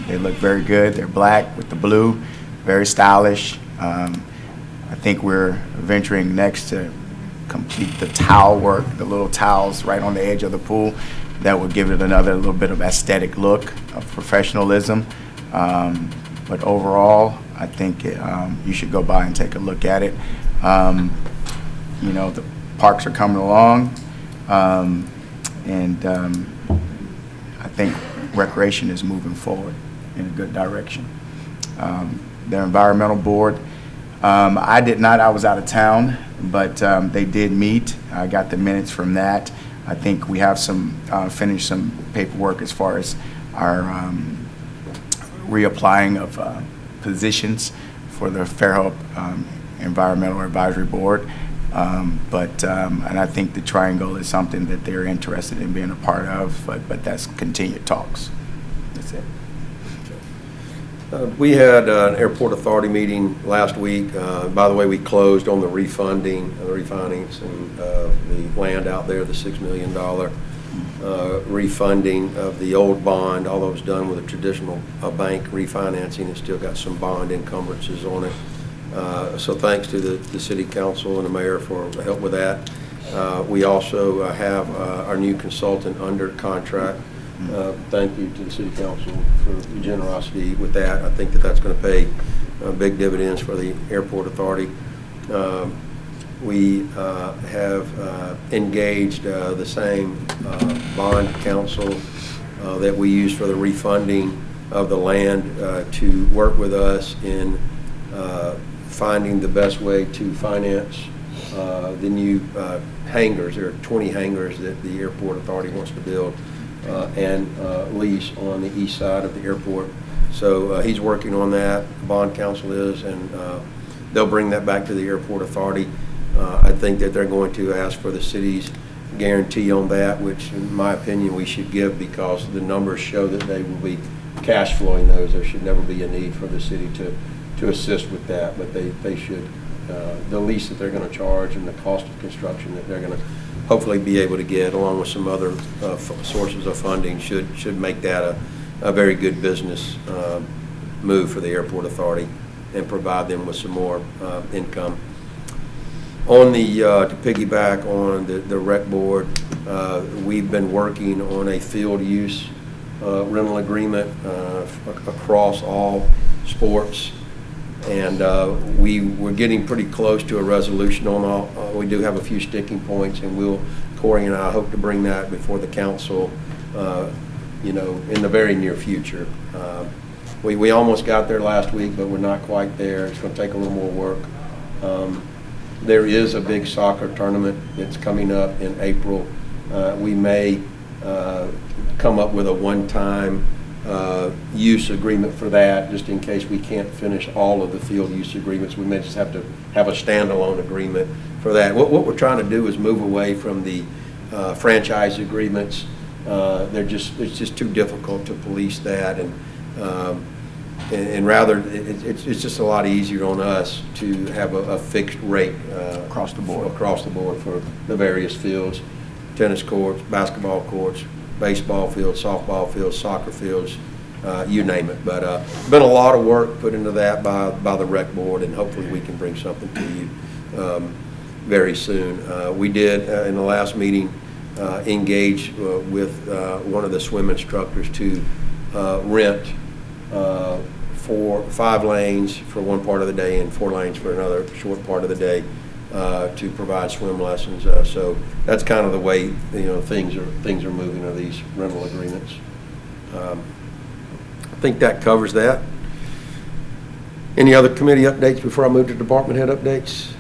They look very good. They're black with the blue, very stylish. I think we're venturing next to complete the towel work, the little towels right on the edge of the pool. That would give it another little bit of aesthetic look of professionalism. But overall, I think you should go by and take a look at it. You know, the parks are coming along, and I think recreation is moving forward in a good direction. The environmental board, I did not, I was out of town, but they did meet. I got the minutes from that. I think we have finished some paperwork as far as our reapplying of positions for the Fairhope Environmental Advisory Board. And I think the triangle is something that they're interested in being a part of, but that's continued talks. That's it. We had an airport authority meeting last week. By the way, we closed on the refinancing the land out there, the $6 million refunding of the old bond, although it was done with a traditional bank refinancing. It's still got some bond encumbrances on it. So thanks to the city council and the mayor for help with that. We also have our new consultant under contract. Thank you to the city council for the generosity with that. I think that's going to pay big dividends for the airport authority. We have engaged the same bond counsel that we use for the refunding of the land to work with us in finding the best way to finance the new hangars. There are 20 hangars that the airport authority wants to build and lease on the east side of the airport. So he's working on that, the bond council is, and they'll bring that back to the airport authority. I think that they're going to ask for the city's guarantee on that, which in my opinion we should give, because the numbers show that they will be cash flowing those. There should never be a need for the city to assist with that, but they should. The lease that they're going to charge and the cost of construction that they're going to hopefully be able to get, along with some other sources of funding, should make that a very good business move for the airport authority and provide them with some more income. On the, to piggyback on the rec board, we've been working on a field use rental agreement across all sports, and we're getting pretty close to a resolution on all. We do have a few sticking points, and Corey and I hope to bring that before the council, in the very near future. We almost got there last week, but we're not quite there. It's going to take a little more work. There is a big soccer tournament that's coming up in April. We may come up with a one-time use agreement for that, just in case we can't finish all of the field use agreements. We may just have to have a standalone agreement for that. What we're trying to do is move away from the franchise agreements. It's just too difficult to police that, and rather it's just a lot easier on us to have a fixed rate across the board for the various fields: tennis courts, basketball courts, baseball fields, softball fields, soccer fields, you name it. But been a lot of work put into that by the rec board, and hopefully we can bring something to you very soon. We did in the last meeting engage with one of the swim instructors to rent 5 lanes for one part of the day and 4 lanes for another short part of the day to provide swim lessons. So that's kind of the way things are moving on these rental agreements. I think that covers that. Any other committee updates before I move to department head updates?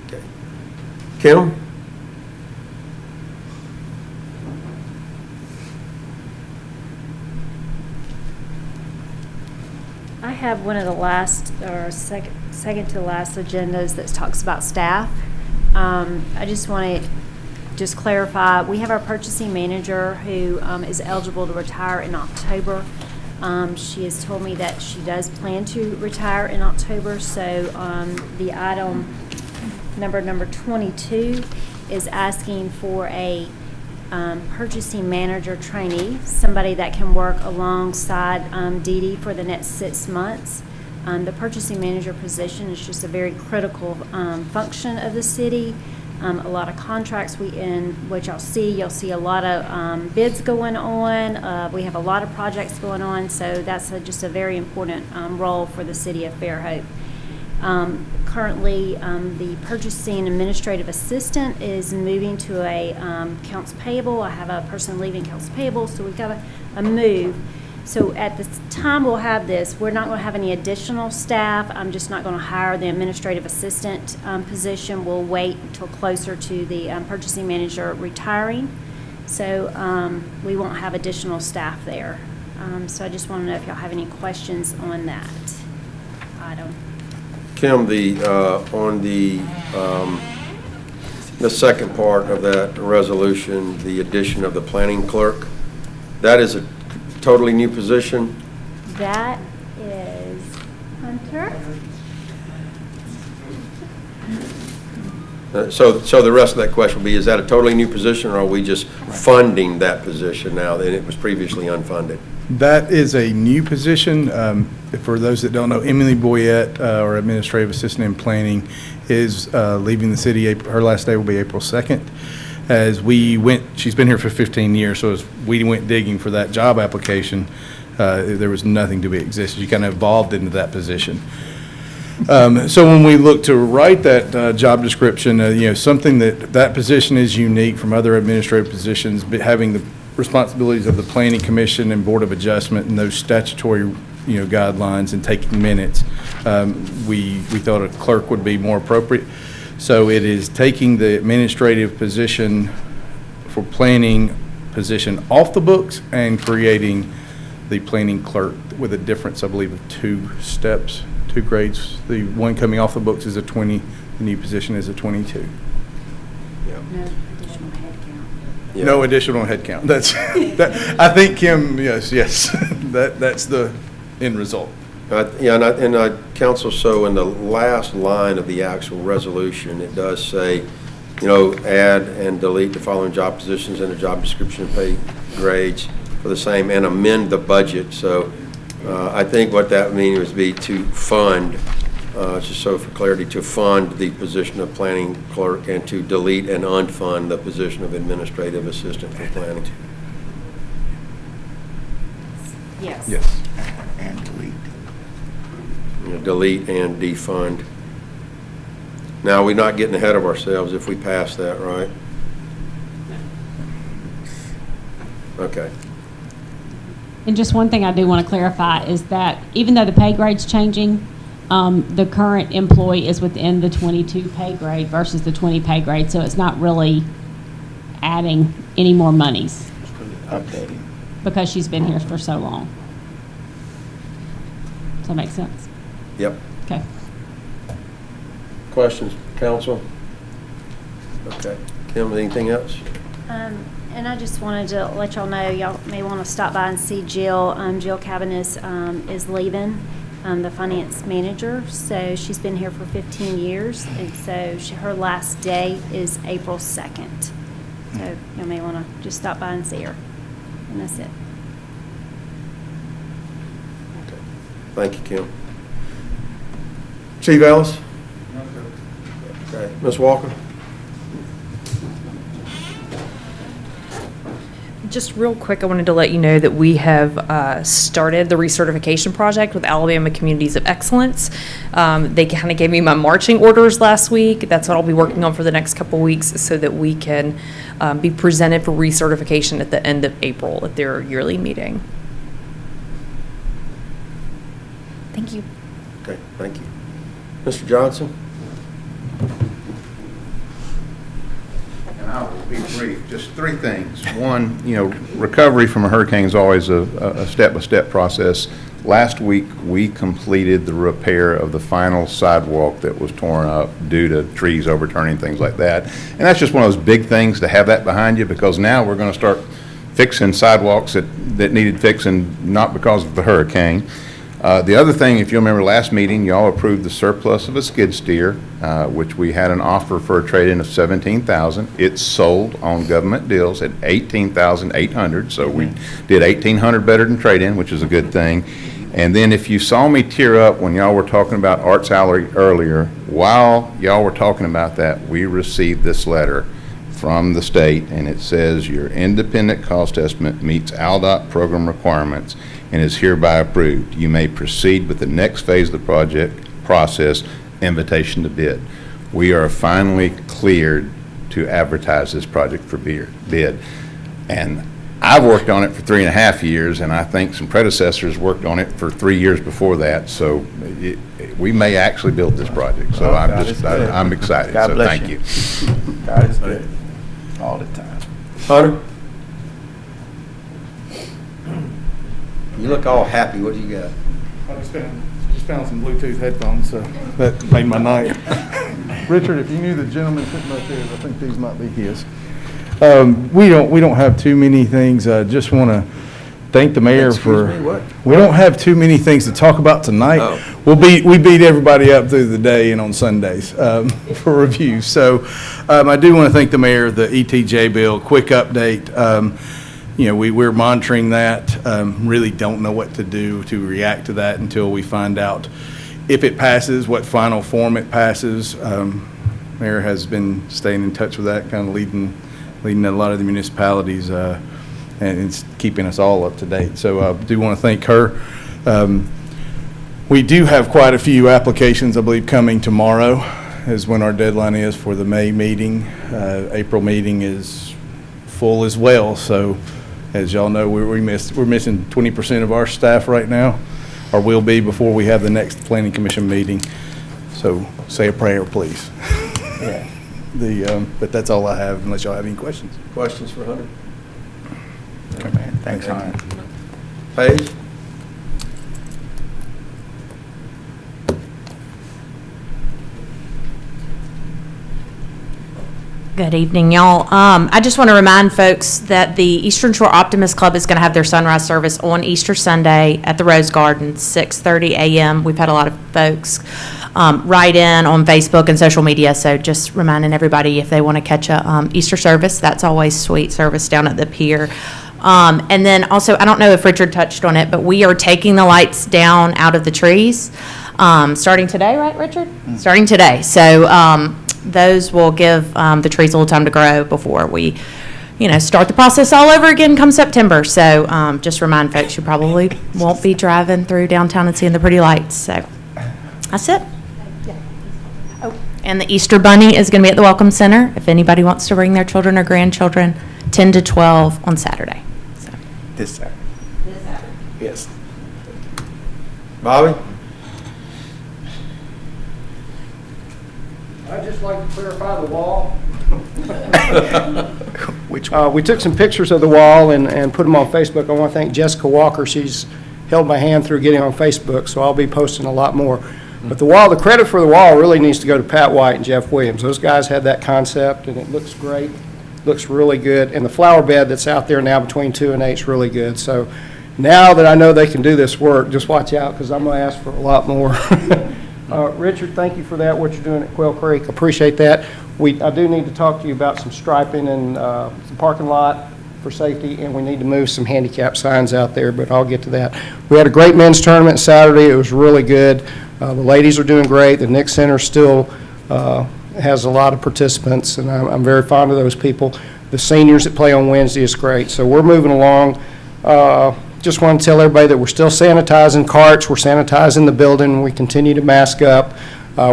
Okay. Kim? I have one of the last, or second to the last agendas that talks about staff. I just want to clarify, we have our purchasing manager who is eligible to retire in October. She has told me that she does plan to retire in October, so the item number 22 is asking for a purchasing manager trainee, somebody that can work alongside Dee Dee for the next 6 months. The purchasing manager position is just a very critical function of the city. A lot of contracts which you'll see a lot of bids going on. We have a lot of projects going on, so that's just a very important role for the city of Fairhope. Currently, the purchasing administrative assistant is moving to a accounts payable. I have a person leaving accounts payable, so we've got a move. So at the time we'll have this, we're not going to have any additional staff. I'm just not going to hire the administrative assistant position. We'll wait until closer to the purchasing manager retiring. So we won't have additional staff there. So I just want to know if y'all have any questions on that item. Kim, on the second part of that resolution, the addition of the planning clerk, that is a totally new position? That is Hunter. So the rest of that question will be, is that a totally new position, or are we just funding that position now that it was previously unfunded? That is a new position. For those that don't know, Emily Boyette, our administrative assistant in planning, is leaving the city. Her last day will be April 2nd. She's been here for 15 years, so as we went digging for that job application, there was nothing to be existed. She kind of evolved into that position. So when we look to write that job description, something that position is unique from other administrative positions, but having the responsibilities of the Planning Commission and Board of Adjustment and those statutory guidelines and taking minutes, we thought a clerk would be more appropriate. So it is taking the administrative position for planning position off the books and creating the planning clerk with a difference, I believe, of 2 steps, 2 grades. The one coming off the books is a 20, the new position is a 22. No additional headcount. No additional headcount. That's, I think, Kim, yes, that's the end result. Council, so in the last line of the actual resolution, it does say, add and delete the following job positions in the job description and pay grades for the same, and amend the budget. So I think what that means would be to fund, just so for clarity, to fund the position of planning clerk and to delete and unfund the position of administrative assistant for planning. Yes. Yes. And delete. Delete and defund. Now, we're not getting ahead of ourselves if we pass that, right? Okay. And just one thing I do want to clarify is that even though the pay grade's changing, the current employee is within the 22 pay grade versus the 20 pay grade, so it's not really adding any more monies Updating. because she's been here for so long. Does that make sense? Yep. Okay. Questions, council? Okay. Kim, anything else? And I just wanted to let y'all know, y'all may want to stop by and see Jill. Jill Cabanis is leaving, the finance manager. So she's been here for 15 years, and so her last day is April 2nd. So you may want to just stop by and see her. And that's it. Thank you, Kim. Chief Ellis? Okay. Ms. Walker? Just real quick, I wanted to let you know that we have started the recertification project with Alabama Communities of Excellence. They kind of gave me my marching orders last week. That's what I'll be working on for the next couple weeks so that we can be presented for recertification at the end of April at their yearly meeting. Thank you. Okay, thank you. Mr. Johnson? And I will be brief, just 3 things. One, recovery from a hurricane is always a step-by-step process. Last week, we completed the repair of the final sidewalk that was torn up due to trees overturning, things like that. And that's just one of those big things to have that behind you, because now we're going to start fixing sidewalks that needed fixing, not because of the hurricane. The other thing, if you remember last meeting, y'all approved the surplus of a skid steer, which we had an offer for a trade-in of $17,000. It's sold on government deals at $18,800, so we did $1,800 better than trade-in, which is a good thing. And then if you saw me tear up when y'all were talking about art salary earlier, while y'all were talking about that, we received this letter from the state, and it says your independent cost estimate meets ALDOT program requirements and is hereby approved. You may proceed with the next phase of the project process, invitation to bid. We are finally cleared to advertise this project for bid. And I've worked on it for 3.5 years, and I think some predecessors worked on it for 3 years before that. So we may actually build this project. So I'm excited. God So bless thank you. you. God is good all the time. Hunter? You look all happy. What do you got? I just found some Bluetooth headphones, so that made my night. Richard, if you knew the gentleman sitting right there, I think these might be his. We don't have too many things. Just want to thank the mayor for. Excuse me, what? We don't have too many things to talk about tonight. Oh. We beat everybody up through the day and on Sundays for review. So I do want to thank the mayor. The ETJ bill, quick update. We're monitoring that. Really don't know what to do to react to that until we find out if it passes, what final form it passes. Mayor has been staying in touch with that, kind of leading a lot of the municipalities, and it's keeping us all up to date. So I do want to thank her. We do have quite a few applications, I believe, coming tomorrow is when our deadline is for the May meeting. April meeting is full as well. So as y'all know, we're missing 20% of our staff right now, or will be before we have the next planning commission meeting. So say a prayer, please. Yeah. But that's all I have, unless y'all have any questions. Questions for Hunter? Okay, man. Thanks, Hunter. Paige? Good evening, y'all. I just want to remind folks that the Eastern Shore Optimist Club is going to have their sunrise service on Easter Sunday at the Rose Garden, 6:30 a.m. We've had a lot of folks write in on Facebook and social media, so just reminding everybody if they want to catch a Easter service, that's always sweet service down at the pier. And then also, I don't know if Richard touched on it, but we are taking the lights down out of the trees starting today, right, Richard? Starting today. So those will give the trees a little time to grow before we, start the process all over again come September. So just remind folks you probably won't be driving through downtown and seeing the pretty lights. So that's it. Oh, and the Easter Bunny is going to be at the Welcome Center if anybody wants to bring their children or grandchildren, 10 to 12 on Saturday. So. This Saturday. Yes. Bobby? I'd just like to clarify the wall. Which one? We took some pictures of the wall and put them on Facebook. I want to thank Jessica Walker. She's held my hand through getting on Facebook, so I'll be posting a lot more. But the wall, the credit for the wall really needs to go to Pat White and Jeff Williams. Those guys had that concept, and it looks great. Looks really good. And the flower bed that's out there now between 2 and 8 is really good. So now that I know they can do this work, just watch out, because I'm going to ask for a lot more. Richard, thank you for that, what you're doing at Quail Creek. Appreciate that. I do need to talk to you about some striping and some parking lot for safety, and we need to move some handicap signs out there, but I'll get to that. We had a great men's tournament Saturday. It was really good. The ladies are doing great. The Nick Center still has a lot of participants, and I'm very fond of those people. The seniors that play on Wednesday is great. So we're moving along. Just want to tell everybody that we're still sanitizing carts. We're sanitizing the building. We continue to mask up.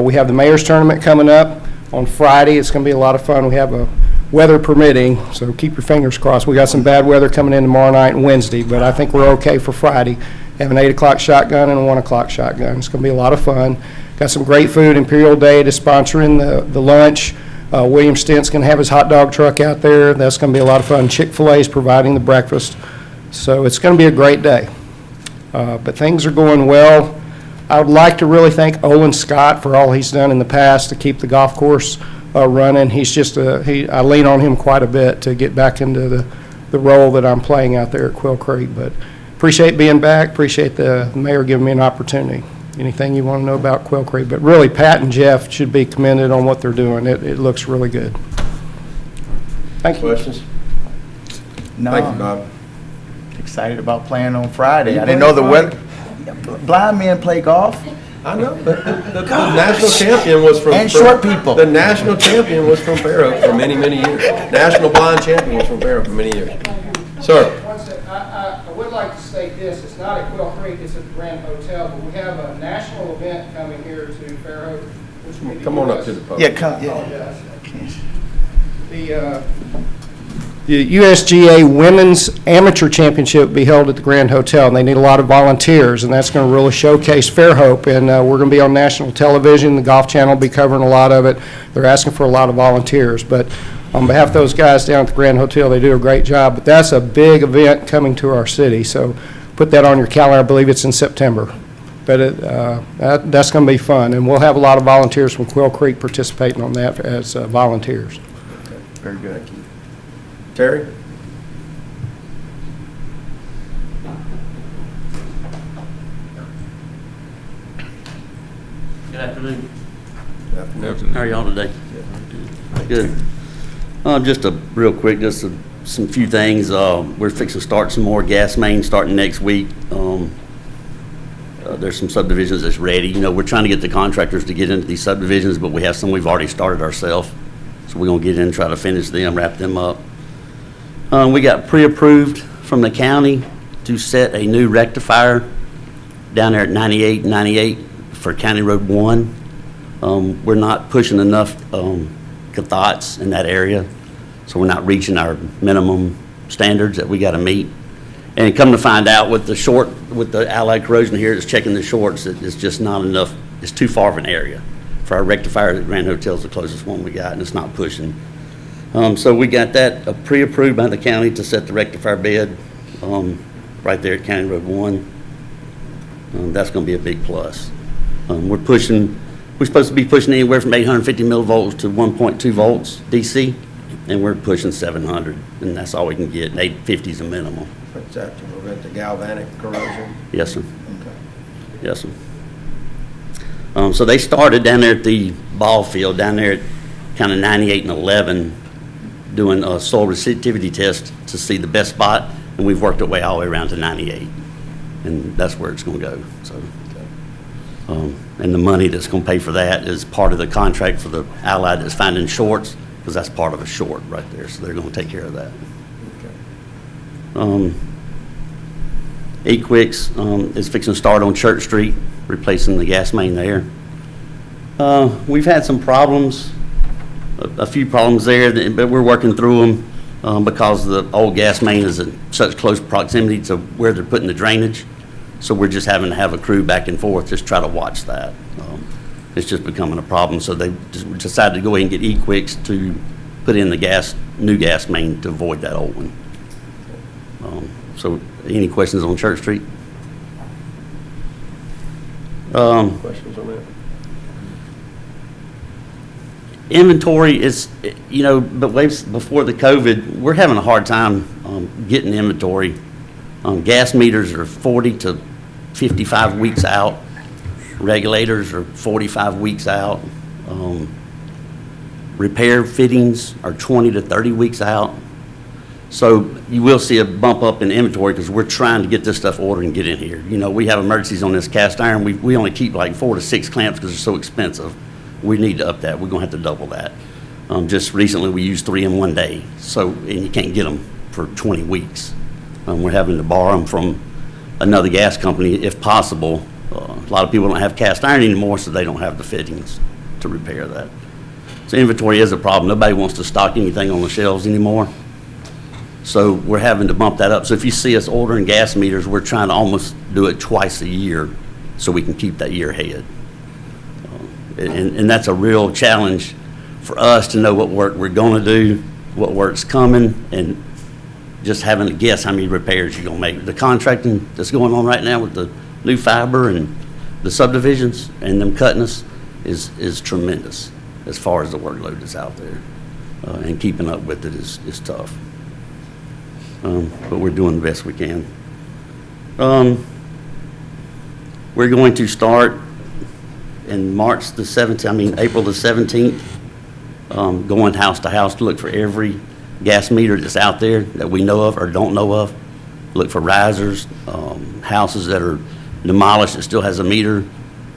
We have the mayor's tournament coming up on Friday. It's going to be a lot of fun. We have a weather permitting, so keep your fingers crossed. We got some bad weather coming in tomorrow night and Wednesday, but I think we're okay for Friday. Have an 8 o'clock shotgun and a 1 o'clock shotgun. It's going to be a lot of fun. Got some great food. Imperial Date is sponsoring the lunch. William Stent's going to have his hot dog truck out there. That's going to be a lot of fun. Chick-fil-A is providing the breakfast. So it's going to be a great day. But things are going well. I would like to really thank Olin Scott for all he's done in the past to keep the golf course running. He's just I lean on him quite a bit to get back into the role that I'm playing out there at Quail Creek. But appreciate being back. Appreciate the mayor giving me an opportunity. Anything you want to know about Quail Creek? But really, Pat and Jeff should be commended on what they're doing. It looks really good. Thank you. Questions? No. Thank you, Bob. Excited about playing on Friday. You I didn't know the playing weather. Blind men play golf. I know, but the national champion was from... And short people. The national champion was from Fairhope for many, many years. National blind champion was from Fairhope for many years. Sir? One second. I would like to state this. It's not at Quail Creek, it's at the Grand Hotel, but we have a national event coming here to Fairhope. which will be Come on up to the podium. Yeah, come, yeah. apologize. The USGA Women's Amateur Championship will be held at the Grand Hotel, and they need a lot of volunteers, and that's going to really showcase Fairhope, and we're going to be on national television. The Golf Channel will be covering a lot of it. They're asking for a lot of volunteers, but on behalf of those guys down at the Grand Hotel, they do a great job. But that's a big event coming to our city, so put that on your calendar. I believe it's in September. But that's going to be fun, and we'll have a lot of volunteers from Quail Creek participating on that as volunteers. Very good. Terry? Good afternoon. Afternoon. How are y'all today? Good. Just a real quick, some few things. We're fixing to start some more gas mains starting next week. There's some subdivisions that's ready. You know, we're trying to get the contractors to get into these subdivisions, but we have some we've already started ourselves. So we're going to get in and try to finish them, wrap them up. We got pre-approved from the county to set a new rectifier down there at 98 for County Road 1. We're not pushing enough cathots in that area, so we're not reaching our minimum standards that we got to meet. And come to find out with the allied corrosion here that's checking the shorts, that it's just not enough. It's too far of an area for our rectifier, the Grand Hotel's the closest one we got, and it's not pushing. So we got that pre-approved by the county to set the rectifier bed right there at County Road 1. That's going to be a big plus. We're supposed to be pushing anywhere from 850 millivolts to 1.2 volts DC, and we're pushing 700, and that's all we can get, and 850 is a minimum. What's that, to prevent the galvanic corrosion? Yes, sir. Okay. Yes, sir. So they started down there at the ball field, down there at kind of 98 and 11, doing a soil receptivity test to see the best spot, and we've worked our way all the way around to 98, and that's where it's going to go. So, and the money that's going to pay for that is part of the contract for the Allied that's finding shorts, because that's part of a short right there, so they're going to take care of that. EQuix is fixing to start on Church Street, replacing the gas main there. We've had some problems, a few problems there, but we're working through them because the old gas main is in such close proximity to where they're putting the drainage. So we're just having to have a crew back and forth, just try to watch that. It's just becoming a problem. So they just decided to go ahead and get EQuix to put in the new gas main to avoid that old one. So any questions on Church Street? Questions on that? Inventory is, but waves before the COVID, we're having a hard time getting inventory. Gas meters are 40 to 55 weeks out. Regulators are 45 weeks out. Repair fittings are 20 to 30 weeks out. So you will see a bump up in inventory because we're trying to get this stuff ordered and get in here. We have emergencies on this cast iron. We only keep like 4 to 6 clamps because they're so expensive. We need to up that. We're going to have to double that. Just recently we used 3 in one day, and you can't get them for 20 weeks. We're having to borrow them from another gas company if possible. A lot of people don't have cast iron anymore, so they don't have the fittings to repair that. So inventory is a problem. Nobody wants to stock anything on the shelves anymore. So we're having to bump that up. So if you see us ordering gas meters, we're trying to almost do it twice a year so we can keep that year ahead. And that's a real challenge for us to know what work we're going to do, what work's coming, and just having to guess how many repairs you're going to make. The contracting that's going on right now with the new fiber and the subdivisions and them cutting us is tremendous as far as the workload that's out there. And keeping up with it is tough. But we're doing the best we can. We're going to start in April the 17th, going house to house to look for every gas meter that's out there that we know of or don't know of. Look for risers, houses that are demolished that still has a meter.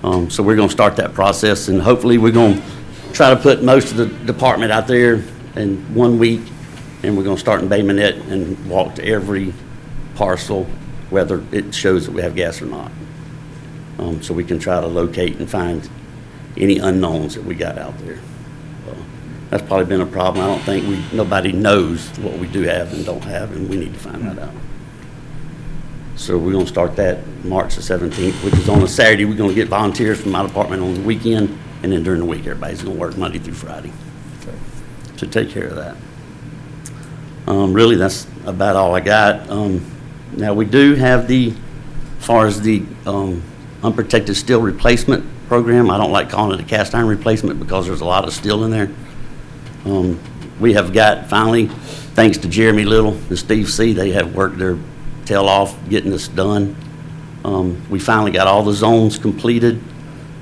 So we're going to start that process, and hopefully we're going to try to put most of the department out there in 1 week, and we're going to start in Bay Minette and walk to every parcel, whether it shows that we have gas or not. So we can try to locate and find any unknowns that we got out there. That's probably been a problem. I don't think nobody knows what we do have and don't have, and we need to find that out. So we're going to start that March the 17th, which is on a Saturday. We're going to get volunteers from my department on the weekend, and then during the week, everybody's going to work Monday through Friday to take care of that. Really, that's about all I got. Now, we do have as far as the unprotected steel replacement program. I don't like calling it a cast iron replacement because there's a lot of steel in there. We have got finally, thanks to Jeremy Little and Steve C., they have worked their tail off getting this done. We finally got all the zones completed.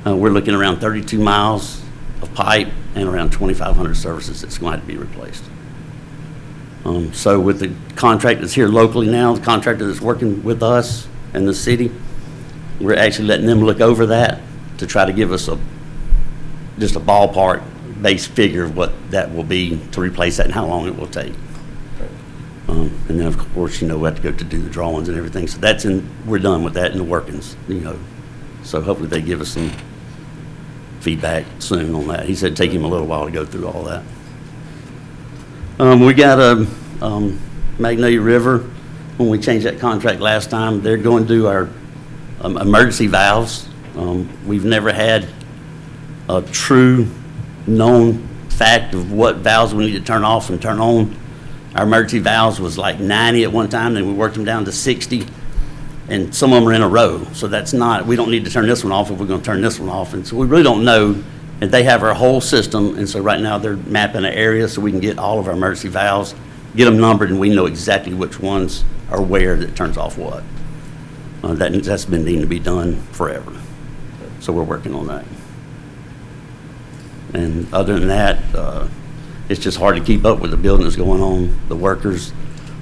We're looking around 32 miles of pipe and around 2,500 services that's going to have to be replaced. So with the contractor that's here locally now, the contractor that's working with us and the city, we're actually letting them look over that to try to give us just a ballpark base figure of what that will be to replace that and how long it will take. And then, of course, we have to go to do the drawings and everything. So we're done with that in the workings, So hopefully they give us some feedback soon on that. He said it'd take him a little while to go through all that. We got a Magnolia River. When we changed that contract last time, they're going to do our emergency valves. We've never had a true known fact of what valves we need to turn off and turn on. Our emergency valves was like 90 at one time, then we worked them down to 60, and some of them are in a row. So that's not, we don't need to turn this one off if we're going to turn this one off. And so we really don't know. And they have our whole system, and so right now they're mapping an area so we can get all of our emergency valves, get them numbered, and we know exactly which ones are where that turns off what. That's been needing to be done forever. So we're working on that. And other than that, it's just hard to keep up with the building that's going on, the workers.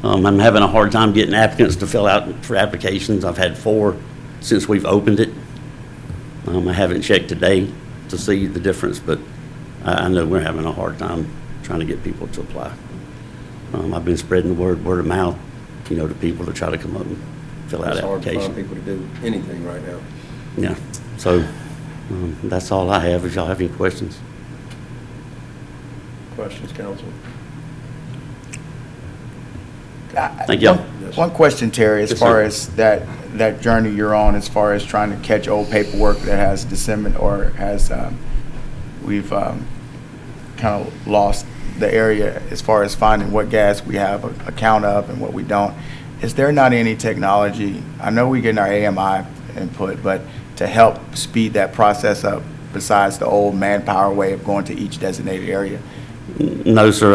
I'm having a hard time getting applicants to fill out for applications. I've had 4 since we've opened it. I haven't checked today to see the difference, but I know we're having a hard time trying to get people to apply. I've been spreading the word of mouth, to people to try to come up and fill out It's hard to applications. find people to do anything right now. Yeah, so that's all I have. If y'all have any questions. Questions, council? Thank y'all. One question, Terry, as Yes, far sir. as that journey you're on, as far as trying to catch old paperwork that has disseminated or has, we've kind of lost the area as far as finding what gas we have a count of and what we don't. Is there not any technology, I know we're getting our AMI input, but to help speed that process up besides the old manpower way of going to each designated area? No, sir.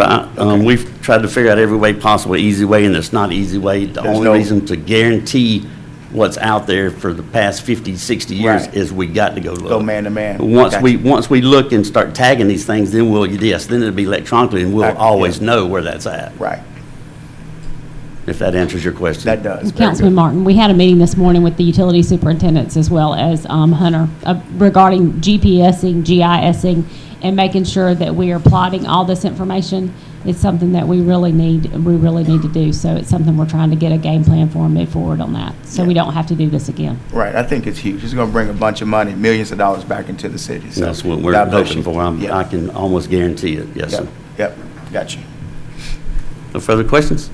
We've tried to figure out every way possible, easy way, and it's not an easy way. The There's only no- reason to guarantee what's out there for the past 50, 60 years Right. is we got to go look. Go man to man. Once Gotcha. once we look and start tagging these things, then then it'll be electronically, and we'll Yeah. always know where that's at, Right, if that answers your question. that does. Very Councilman good. Martin, we had a meeting this morning with the utility superintendents as well as Hunter regarding GPSing, GISing, and making sure that we are plotting all this information. It's something that we really need to do. So it's something we're trying to get a game plan for and move forward on that. So we don't have to do this again. Right, I think it's huge. It's going to bring a bunch of money, millions of dollars back into the city. So That's what we're God bless hoping you. for. Yeah. I can almost guarantee it. Yes, sir. Yep, got you. No further questions?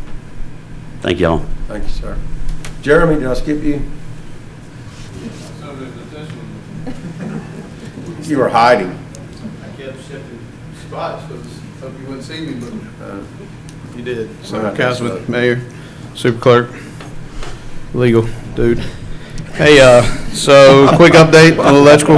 Thank y'all. Thank you, sir. Jeremy, did I skip you? You were hiding. I kept shifting spots because hope you wouldn't see me, but you did. All So right, Councilman, that's Mayor, Super Clerk, legal dude. Hey, so quick update on electrical.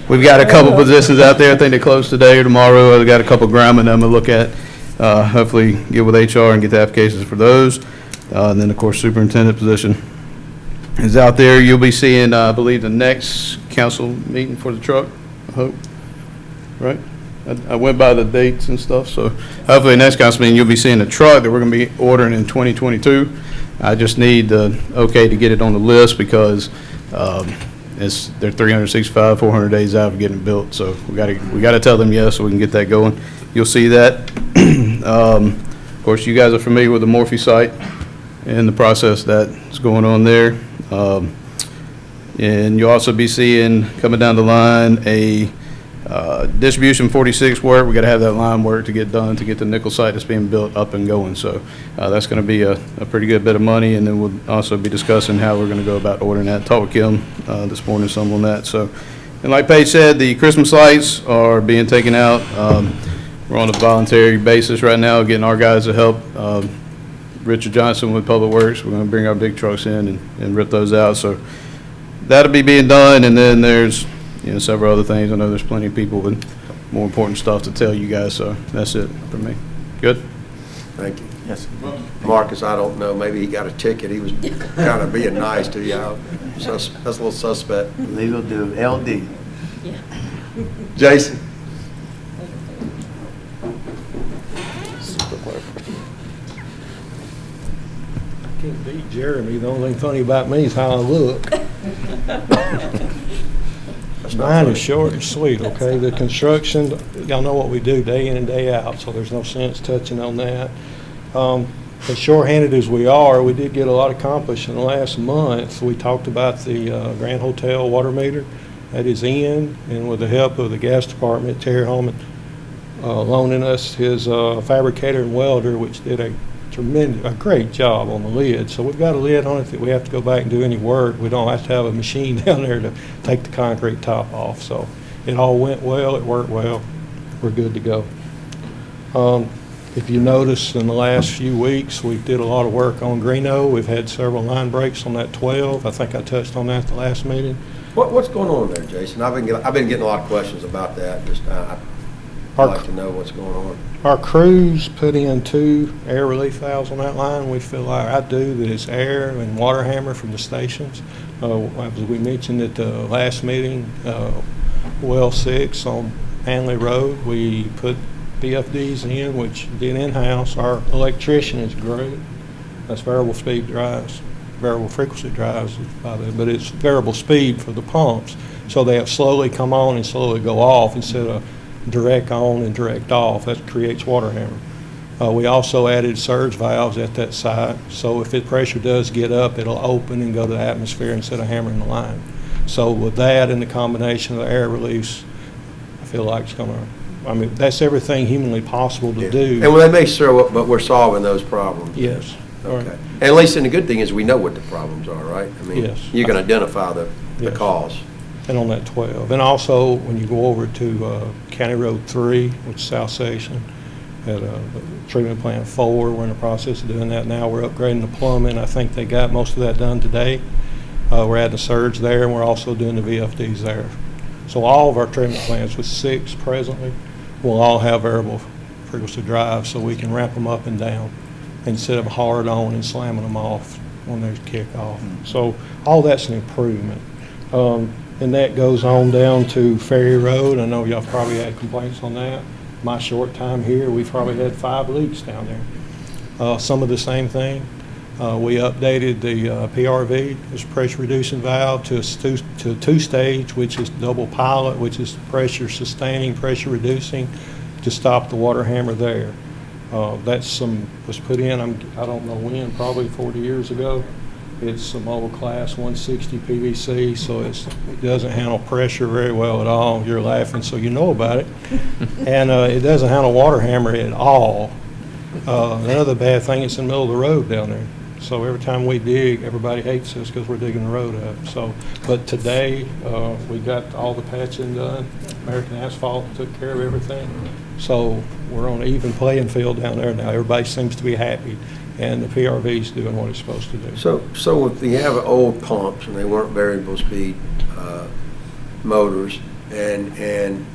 We've got a couple positions out there. I think they close today or tomorrow. I've got a couple groundmen I'm gonna look at. Hopefully get with HR and get the applications for those. And then, of course, superintendent position is out there. You'll be seeing, I believe, the next council meeting for the truck, I hope, right? I went by the dates and stuff, so hopefully next council meeting, you'll be seeing the truck that we're gonna be ordering in 2022. I just need the okay to get it on the list because they're 365, 400 days out of getting built, so we gotta tell them yes so we can get that going. You'll see that. Of course, you guys are familiar with the Morphe site and the process that's going on there. And you'll also be seeing, coming down the line, a distribution 46 work. We got to have that line work to get done to get the nickel site that's being built up and going. So that's going to be a pretty good bit of money. And then we'll also be discussing how we're going to go about ordering that. Talked with Kim this morning some on that. So, and like Paige said, the Christmas lights are being taken out. We're on a voluntary basis right now, getting our guys to help. Richard Johnson with Public Works, we're going to bring our big trucks in and rip those out. So that'll be being done, and then there's several other things. I know there's plenty of people with more important stuff to tell you guys, so that's it for me. Good? Thank you. Yes. Marcus, I don't know, maybe he got a ticket. He was kind of being nice to you. That's a little suspect. Legal dude, LD. Jason? Can't beat Jeremy. The only thing funny about me is how I look. Mine is short and sweet, okay? The construction, y'all know what we do day in and day out, so there's no sense touching on that. As short-handed as we are, we did get a lot accomplished in the last month. We talked about the Grand Hotel water meter. That is in, and with the help of the gas department, Terry Holman loaning us his fabricator and welder, which did a a great job on the lid. So we've got a lid on it that we have to go back and do any work. We don't have to have a machine down there to take the concrete top off. So it all went well, it worked well, we're good to go. If you notice, in the last few weeks, we did a lot of work on Greeno. We've had several line breaks on that 12. I think I touched on that at the last meeting. What's going on there, Jason? I've been getting a lot of questions about that. I'd like to know what's going on. Our crews put in 2 air relief valves on that line. We feel like that it's air and water hammer from the stations. As we mentioned at the last meeting, well 6 on Hanley Road, we put VFDs in, which did in-house. Our electrician is great. That's variable speed drives, variable frequency drives, but it's variable speed for the pumps. So they have slowly come on and slowly go off instead of direct on and direct off. That creates water hammer. We also added surge valves at that site, so if the pressure does get up, it'll open and go to the atmosphere instead of hammering the line. So with that and the combination of the air release, I feel like it's going to, that's everything humanly possible to do. And they may serve, but we're solving those problems. Yes. Okay. And at least, and the good thing is we know what the problems are, right? Yes. You can identify the Yes. cause. And on that 12. And also, when you go over to County Road 3, which is South Section, at Treatment Plant 4, we're in the process of doing that now. We're upgrading the plumbing. I think they got most of that done today. We're adding a surge there, and we're also doing the VFDs there. So all of our treatment plants, with 6 presently, will all have variable frequency drives, so we can ramp them up and down instead of hard on and slamming them off when they kick off. So all that's an improvement. And that goes on down to Ferry Road. I know y'all probably had complaints on that. My short time here, we've probably had 5 leaks down there. Some of the same thing. We updated the PRV, this pressure reducing valve, to a 2-stage, which is double pilot, which is pressure sustaining, pressure reducing, to stop the water hammer there. Was put in, I don't know when, probably 40 years ago. It's some old class 160 PVC, so it doesn't handle pressure very well at all. You're laughing, so you know about it. And it doesn't handle water hammer at all. Another bad thing, it's in the middle of the road down there. So every time we dig, everybody hates us because we're digging the road up. So, but today, we got all the patching done. American Asphalt took care of everything. So we're on an even playing field down there now. Everybody seems to be happy, and the PRV's doing what it's supposed to do. So if you have old pumps and they weren't variable speed motors, and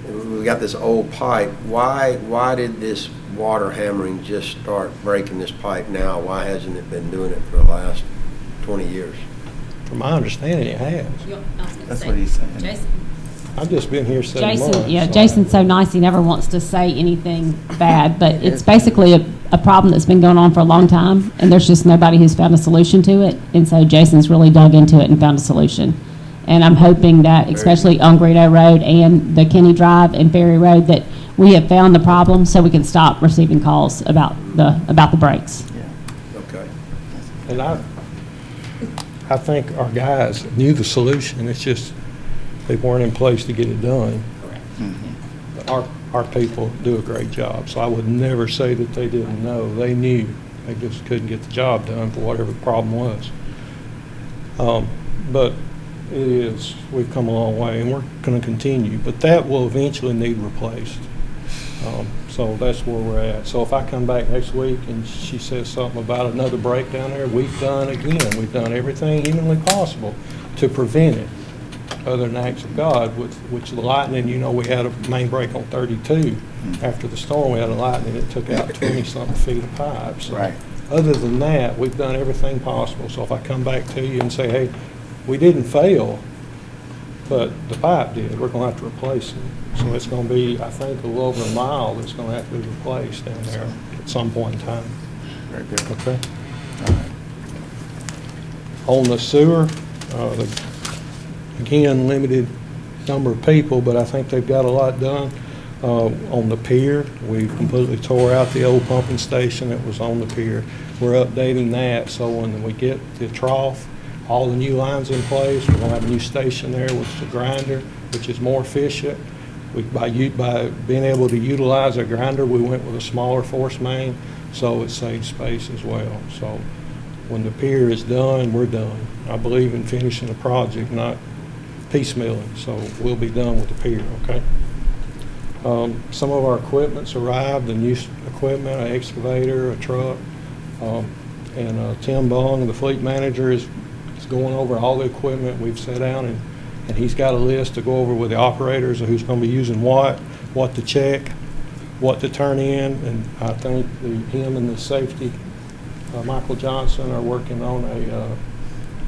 we got this old pipe, why did this water hammering just start breaking this pipe now? Why hasn't it been doing it for the last 20 years? From my understanding, it has. That's what he's saying. Jason. I've just been here 7 months. So. Jason's so nice, he never wants to say anything bad, but it's basically a problem that's been going on for a long time, and there's just nobody who's found a solution to it, and so Jason's really dug into it and found a solution. And I'm hoping that, especially on Greeno Road and the Kenny Drive and Ferry Road, that we have found the problem so we can stop receiving calls about the breaks. Yeah. Okay. And I think our guys knew the solution. It's just they weren't in place to get it done. But our people do a great job, so I would never say that they didn't know. They knew. They just couldn't get the job done for whatever the problem was. But we've come a long way, and we're going to continue. But that will eventually need replaced. So that's where we're at. So if I come back next week and she says something about another break down there, we've done everything humanly possible to prevent it, other than acts of God, which the lightning, we had a main break on 32. After the storm, we had a lightning that took out 20-something feet of pipe. So Right. Other than that, we've done everything possible. So if I come back to you and say, hey, we didn't fail, but the pipe did, we're going to have to replace it. So it's going to be, I think, a little over a mile that's going to have to be replaced down there at some point in time. Very good. Okay? On the sewer, again, limited number of people, but I think they've got a lot done. On the pier, we completely tore out the old pumping station that was on the pier. We're updating that, so when we get the trough, all the new lines in place, we're going to have a new station there with the grinder, which is more efficient. By being able to utilize a grinder, we went with a smaller force main, so it saves space as well. So when the pier is done, we're done. I believe in finishing the project, not piecemealing, so we'll be done with the pier, okay? Some of our equipment's arrived, the new equipment, an excavator, a truck, and Tim Bung, the fleet manager, is going over all the equipment we've set down, and he's got a list to go over with the operators of who's going to be using what to check, what to turn in, and I think him and the safety, Michael Johnson, are working on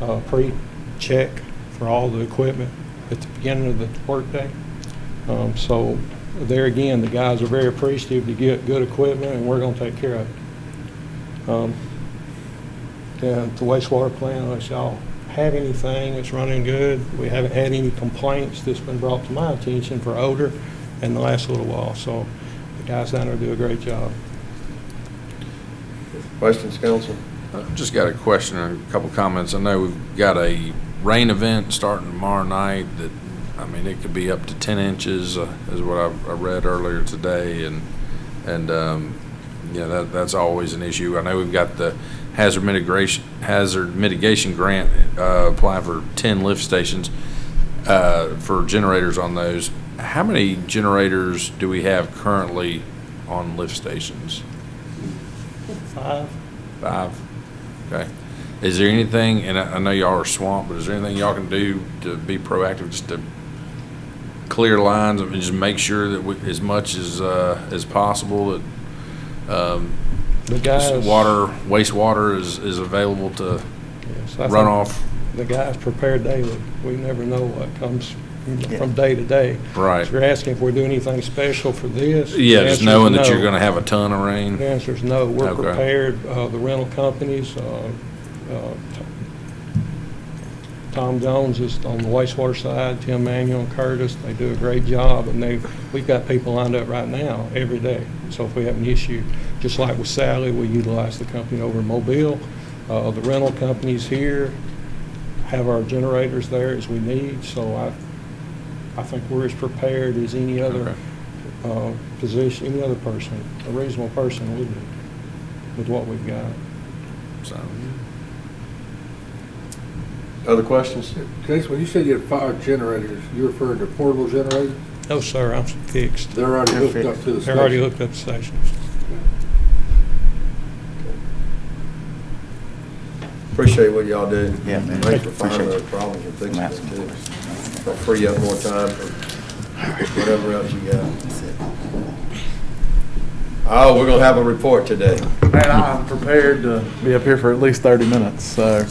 a pre-check for all the equipment at the beginning of the workday. So there again, the guys are very appreciative to get good equipment, and we're going to take care of it. And the wastewater plant, unless y'all have anything, it's running good. We haven't had any complaints that's been brought to my attention for odor in the last little while. So the guys down there do a great job. Questions, council? I've just got a question and a couple comments. I know we've got a rain event starting tomorrow night that, I mean, it could be up to 10 inches, is what I read earlier today, and yeah, that's always an issue. I know we've got the hazard mitigation grant applying for 10 lift stations for generators on those. How many generators do we have currently on lift stations? 5. 5. Okay. Is there anything, and I know y'all are swamped, but is there anything y'all can do to be proactive, just to clear lines and just make sure that as much as possible that the guys, wastewater is available to run off? The guys prepare daily. We never know what comes from day to day. Right. If you're asking if we're doing anything special for this, yeah, just knowing that no. you're going to have a ton of rain. The answer is no. We're Okay. prepared. The rental companies, Tom Jones is on the wastewater side, Tim Manuel and Curtis, they do a great job, and we've got people lined up right now every day. So if we have an issue, just like with Sally, we utilize the company over in Mobile. The rental companies here have our generators there as we need, so I think we're as prepared as any other position, any other person, a reasonable person would be, with what we've got. So. Other questions? Jason, when you said you had 5 generators, you referred to portable generators? No, sir, I'm fixed. They're already hooked up to the station? They're already hooked up to stations. Appreciate what y'all do. Yeah, man. Thanks for finding Appreciate those it. problems and fixing Massive them too. course. It'll free up more time for whatever else you got. Oh, we're gonna have a report today. And I'm prepared to be up here for at least 30 minutes, so,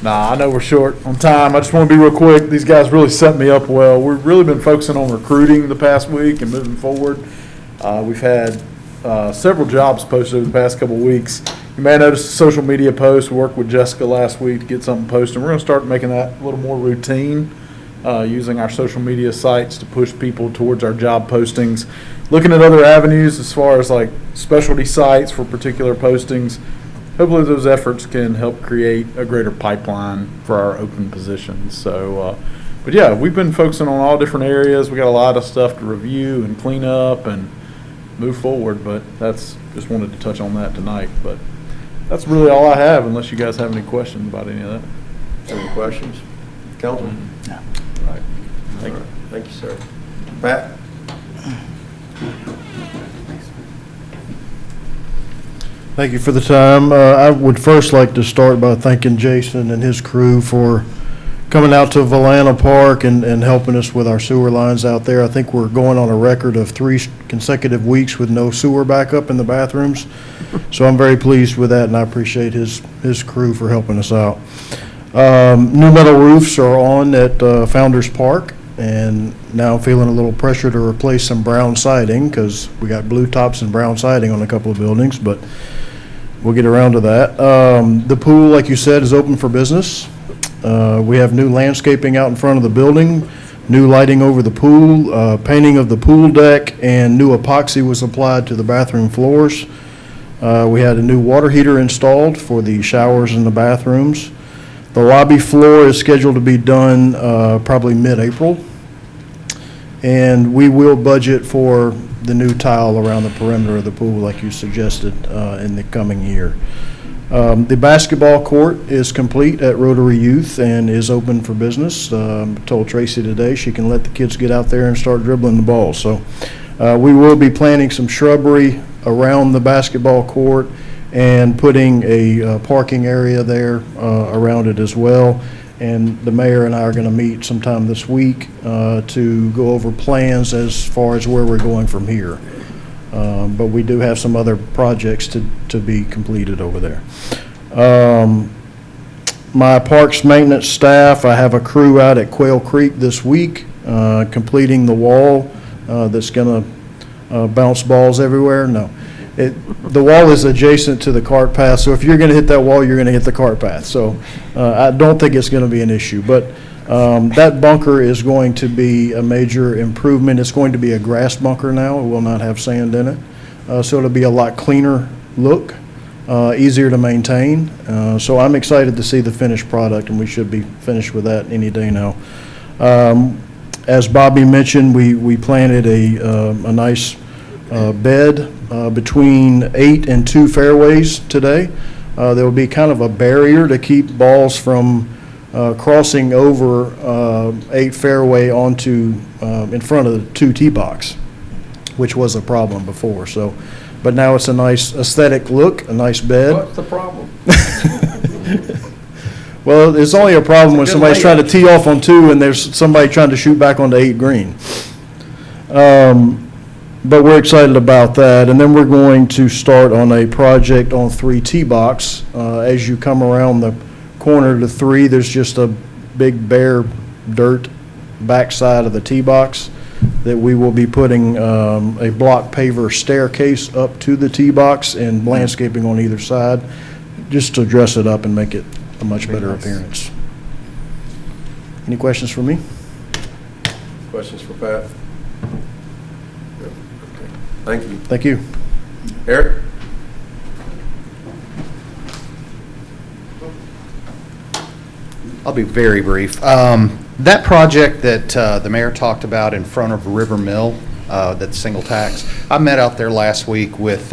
I know we're short on time. I just want to be real quick. These guys really set me up well. We've really been focusing on recruiting the past week and moving forward. We've had several jobs posted over the past couple of weeks. You may have noticed a social media post. We worked with Jessica last week to get something posted. We're going to start making that a little more routine, using our social media sites to push people towards our job postings. Looking at other avenues as far as like specialty sites for particular postings. Hopefully those efforts can help create a greater pipeline for our open positions. So, but yeah, we've been focusing on all different areas. We got a lot of stuff to review and clean up and move forward, but just wanted to touch on that tonight. But that's really all I have, unless you guys have any questions about any of that. Any questions? Councilman? No. All right. Thank you, sir. Pat? Thank you for the time. I would first like to start by thanking Jason and his crew for coming out to Valana Park and helping us with our sewer lines out there. I think we're going on a record of 3 consecutive weeks with no sewer backup in the bathrooms. So I'm very pleased with that, and I appreciate his crew for helping us out. New metal roofs are on at Founders Park, and now I'm feeling a little pressure to replace some brown siding because we got blue tops and brown siding on a couple of buildings, but we'll get around to that. The pool, like you said, is open for business. We have new landscaping out in front of the building, new lighting over the pool, painting of the pool deck, and new epoxy was applied to the bathroom floors. We had a new water heater installed for the showers in the bathrooms. The lobby floor is scheduled to be done probably mid-April. And we will budget for the new tile around the perimeter of the pool, like you suggested, in the coming year. The basketball court is complete at Rotary Youth and is open for business. Told Tracy today she can let the kids get out there and start dribbling the ball. So we will be planting some shrubbery around the basketball court and putting a parking area there around it as well. And the mayor and I are going to meet sometime this week to go over plans as far as where we're going from here. But we do have some other projects to be completed over there. My parks maintenance staff, I have a crew out at Quail Creek this week completing the wall that's going to bounce balls everywhere. No. The wall is adjacent to the cart path, so if you're going to hit that wall, you're going to hit the cart path. So I don't think it's going to be an issue. But that bunker is going to be a major improvement. It's going to be a grass bunker now. It will not have sand in it. So it'll be a lot cleaner look, easier to maintain. So I'm excited to see the finished product, and we should be finished with that any day now. As Bobby mentioned, we planted a nice bed between 8 and 2 fairways today. There will be kind of a barrier to keep balls from crossing over 8 fairway onto in front of the 2 tee box, which was a problem before. So, but now it's a nice aesthetic look, a nice bed. What's the problem? Well, it's only a problem when somebody's trying to tee off on 2 and there's somebody trying to shoot back onto 8 green. But we're excited about that. And then we're going to start on a project on 3 tee box. As you come around the corner to 3, there's just a big bare dirt backside of the tee box that we will be putting a block paver staircase up to the tee box and landscaping on either side, just to dress it up and make it a much better appearance. Any questions for me? Questions for Pat? Okay. Thank you. Thank you. Eric? I'll be very brief. That project that the mayor talked about in front of River Mill, that's single tax, I met out there last week with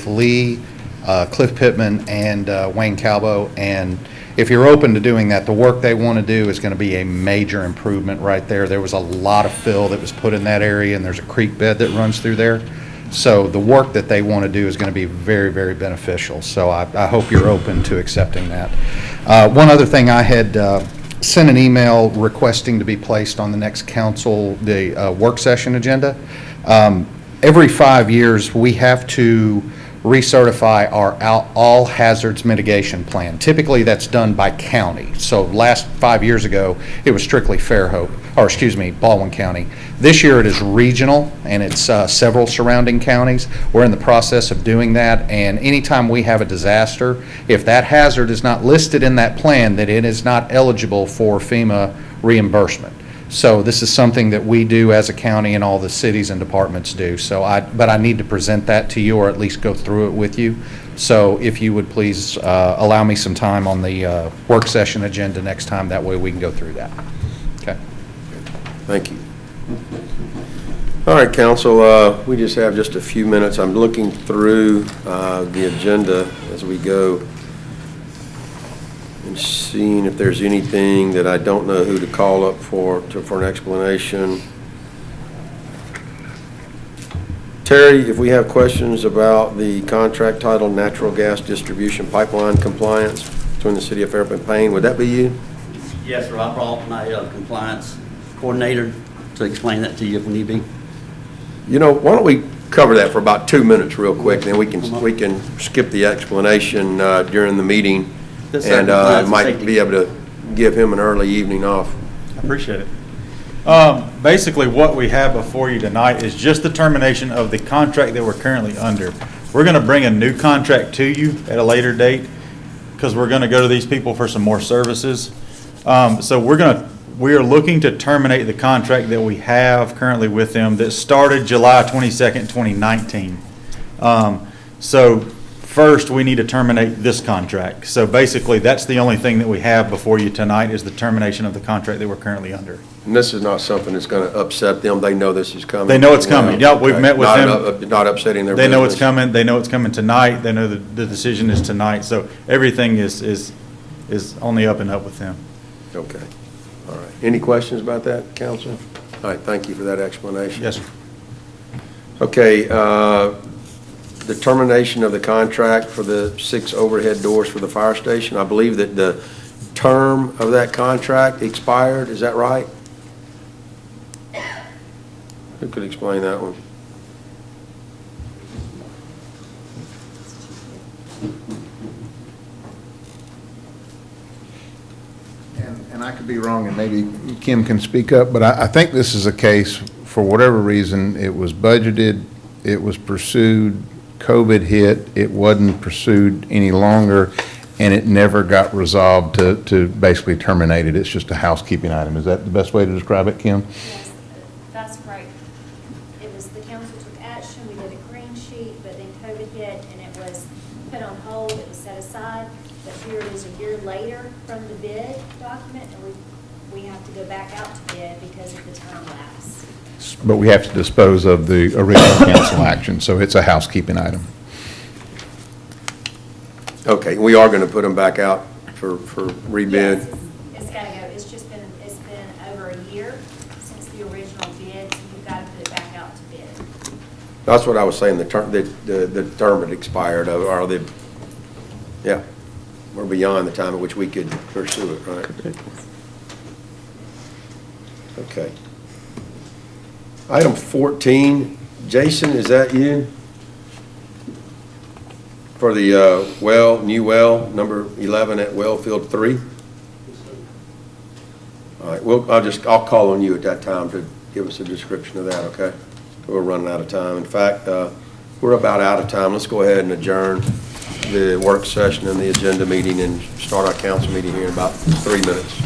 Lee, Cliff Pittman, and Wayne Calbo, and if you're open to doing that, the work they want to do is going to be a major improvement right there. There was a lot of fill that was put in that area, and there's a creek bed that runs through there. So the work that they want to do is going to be very, very beneficial. So I hope you're open to accepting that. One other thing, I had sent an email requesting to be placed on the next council, the work session agenda. Every 5 years, we have to recertify our all hazards mitigation plan. Typically, that's done by county. So last 5 years ago, it was strictly Baldwin County. This year, it is regional, and it's several surrounding counties. We're in the process of doing that, and anytime we have a disaster, if that hazard is not listed in that plan, that it is not eligible for FEMA reimbursement. So this is something that we do as a county and all the cities and departments do. So but I need to present that to you, or at least go through it with you. So if you would please allow me some time on the work session agenda next time, that way we can go through that. Okay. Thank you. All right, council, we just have just a few minutes. I'm looking through the agenda as we go and seeing if there's anything that I don't know who to call up for an explanation. Terry, if we have questions about the contract titled Natural Gas Distribution Pipeline Compliance between the City of Fairhope and Payne, would that be you? Yes, sir. I brought my compliance coordinator to explain that to you if need be. You know, why don't we cover that for about 2 minutes real quick, then we can skip the explanation during the meeting, and might be able to give him an early evening off. I appreciate it. Basically, what we have before you tonight is just the termination of the contract that we're currently under. We're going to bring a new contract to you at a later date because we're going to go to these people for some more services. So we are looking to terminate the contract that we have currently with them that started July 22nd, 2019. So first, we need to terminate this contract. So basically, that's the only thing that we have before you tonight is the termination of the contract that we're currently under. And this is not something that's going to upset them. They know this is coming. They know it's coming. Yeah, we've Okay. met with them. Not upsetting their They know it's business. coming. They know it's coming tonight. They know the decision is tonight. So everything is on the up and up with them. Okay. All right. Any questions about that, Council? All right, thank you for that explanation. Yes, sir. Okay, the termination of the contract for the 6 overhead doors for the fire station. I believe that the term of that contract expired. Is that right? Who could explain that one? And I could be wrong, and maybe Kim can speak up, but I think this is a case, for whatever reason, it was budgeted, it was pursued, COVID hit, it wasn't pursued any longer, and it never got resolved to basically terminate it. It's just a housekeeping item. Is that the best way to describe it, Kim? Yes, that's right. It was, the council took action, we did a green sheet, but then COVID hit and it was put on hold, it was set aside. But here it is a year later from the bid document, and we have to go back out to bid because of the time lapse. But we have to dispose of the original council action, so it's a housekeeping item. Okay, we are going to put them back out for rebid. Yes, it's gotta go, it's been over a year since the original bid, so you've gotta put it back out to bid. That's what I was saying, the term had expired, or yeah, we're beyond the time at which we could pursue it, right? Okay. Item 14, Jason, is that you? For the new well, number 11 at Wellfield 3? All right, I'll call on you at that time to give us a description of that, okay? We're running out of time. In fact, we're about out of time. Let's go ahead and adjourn the work session and the agenda meeting and start our council meeting here in about 3 minutes.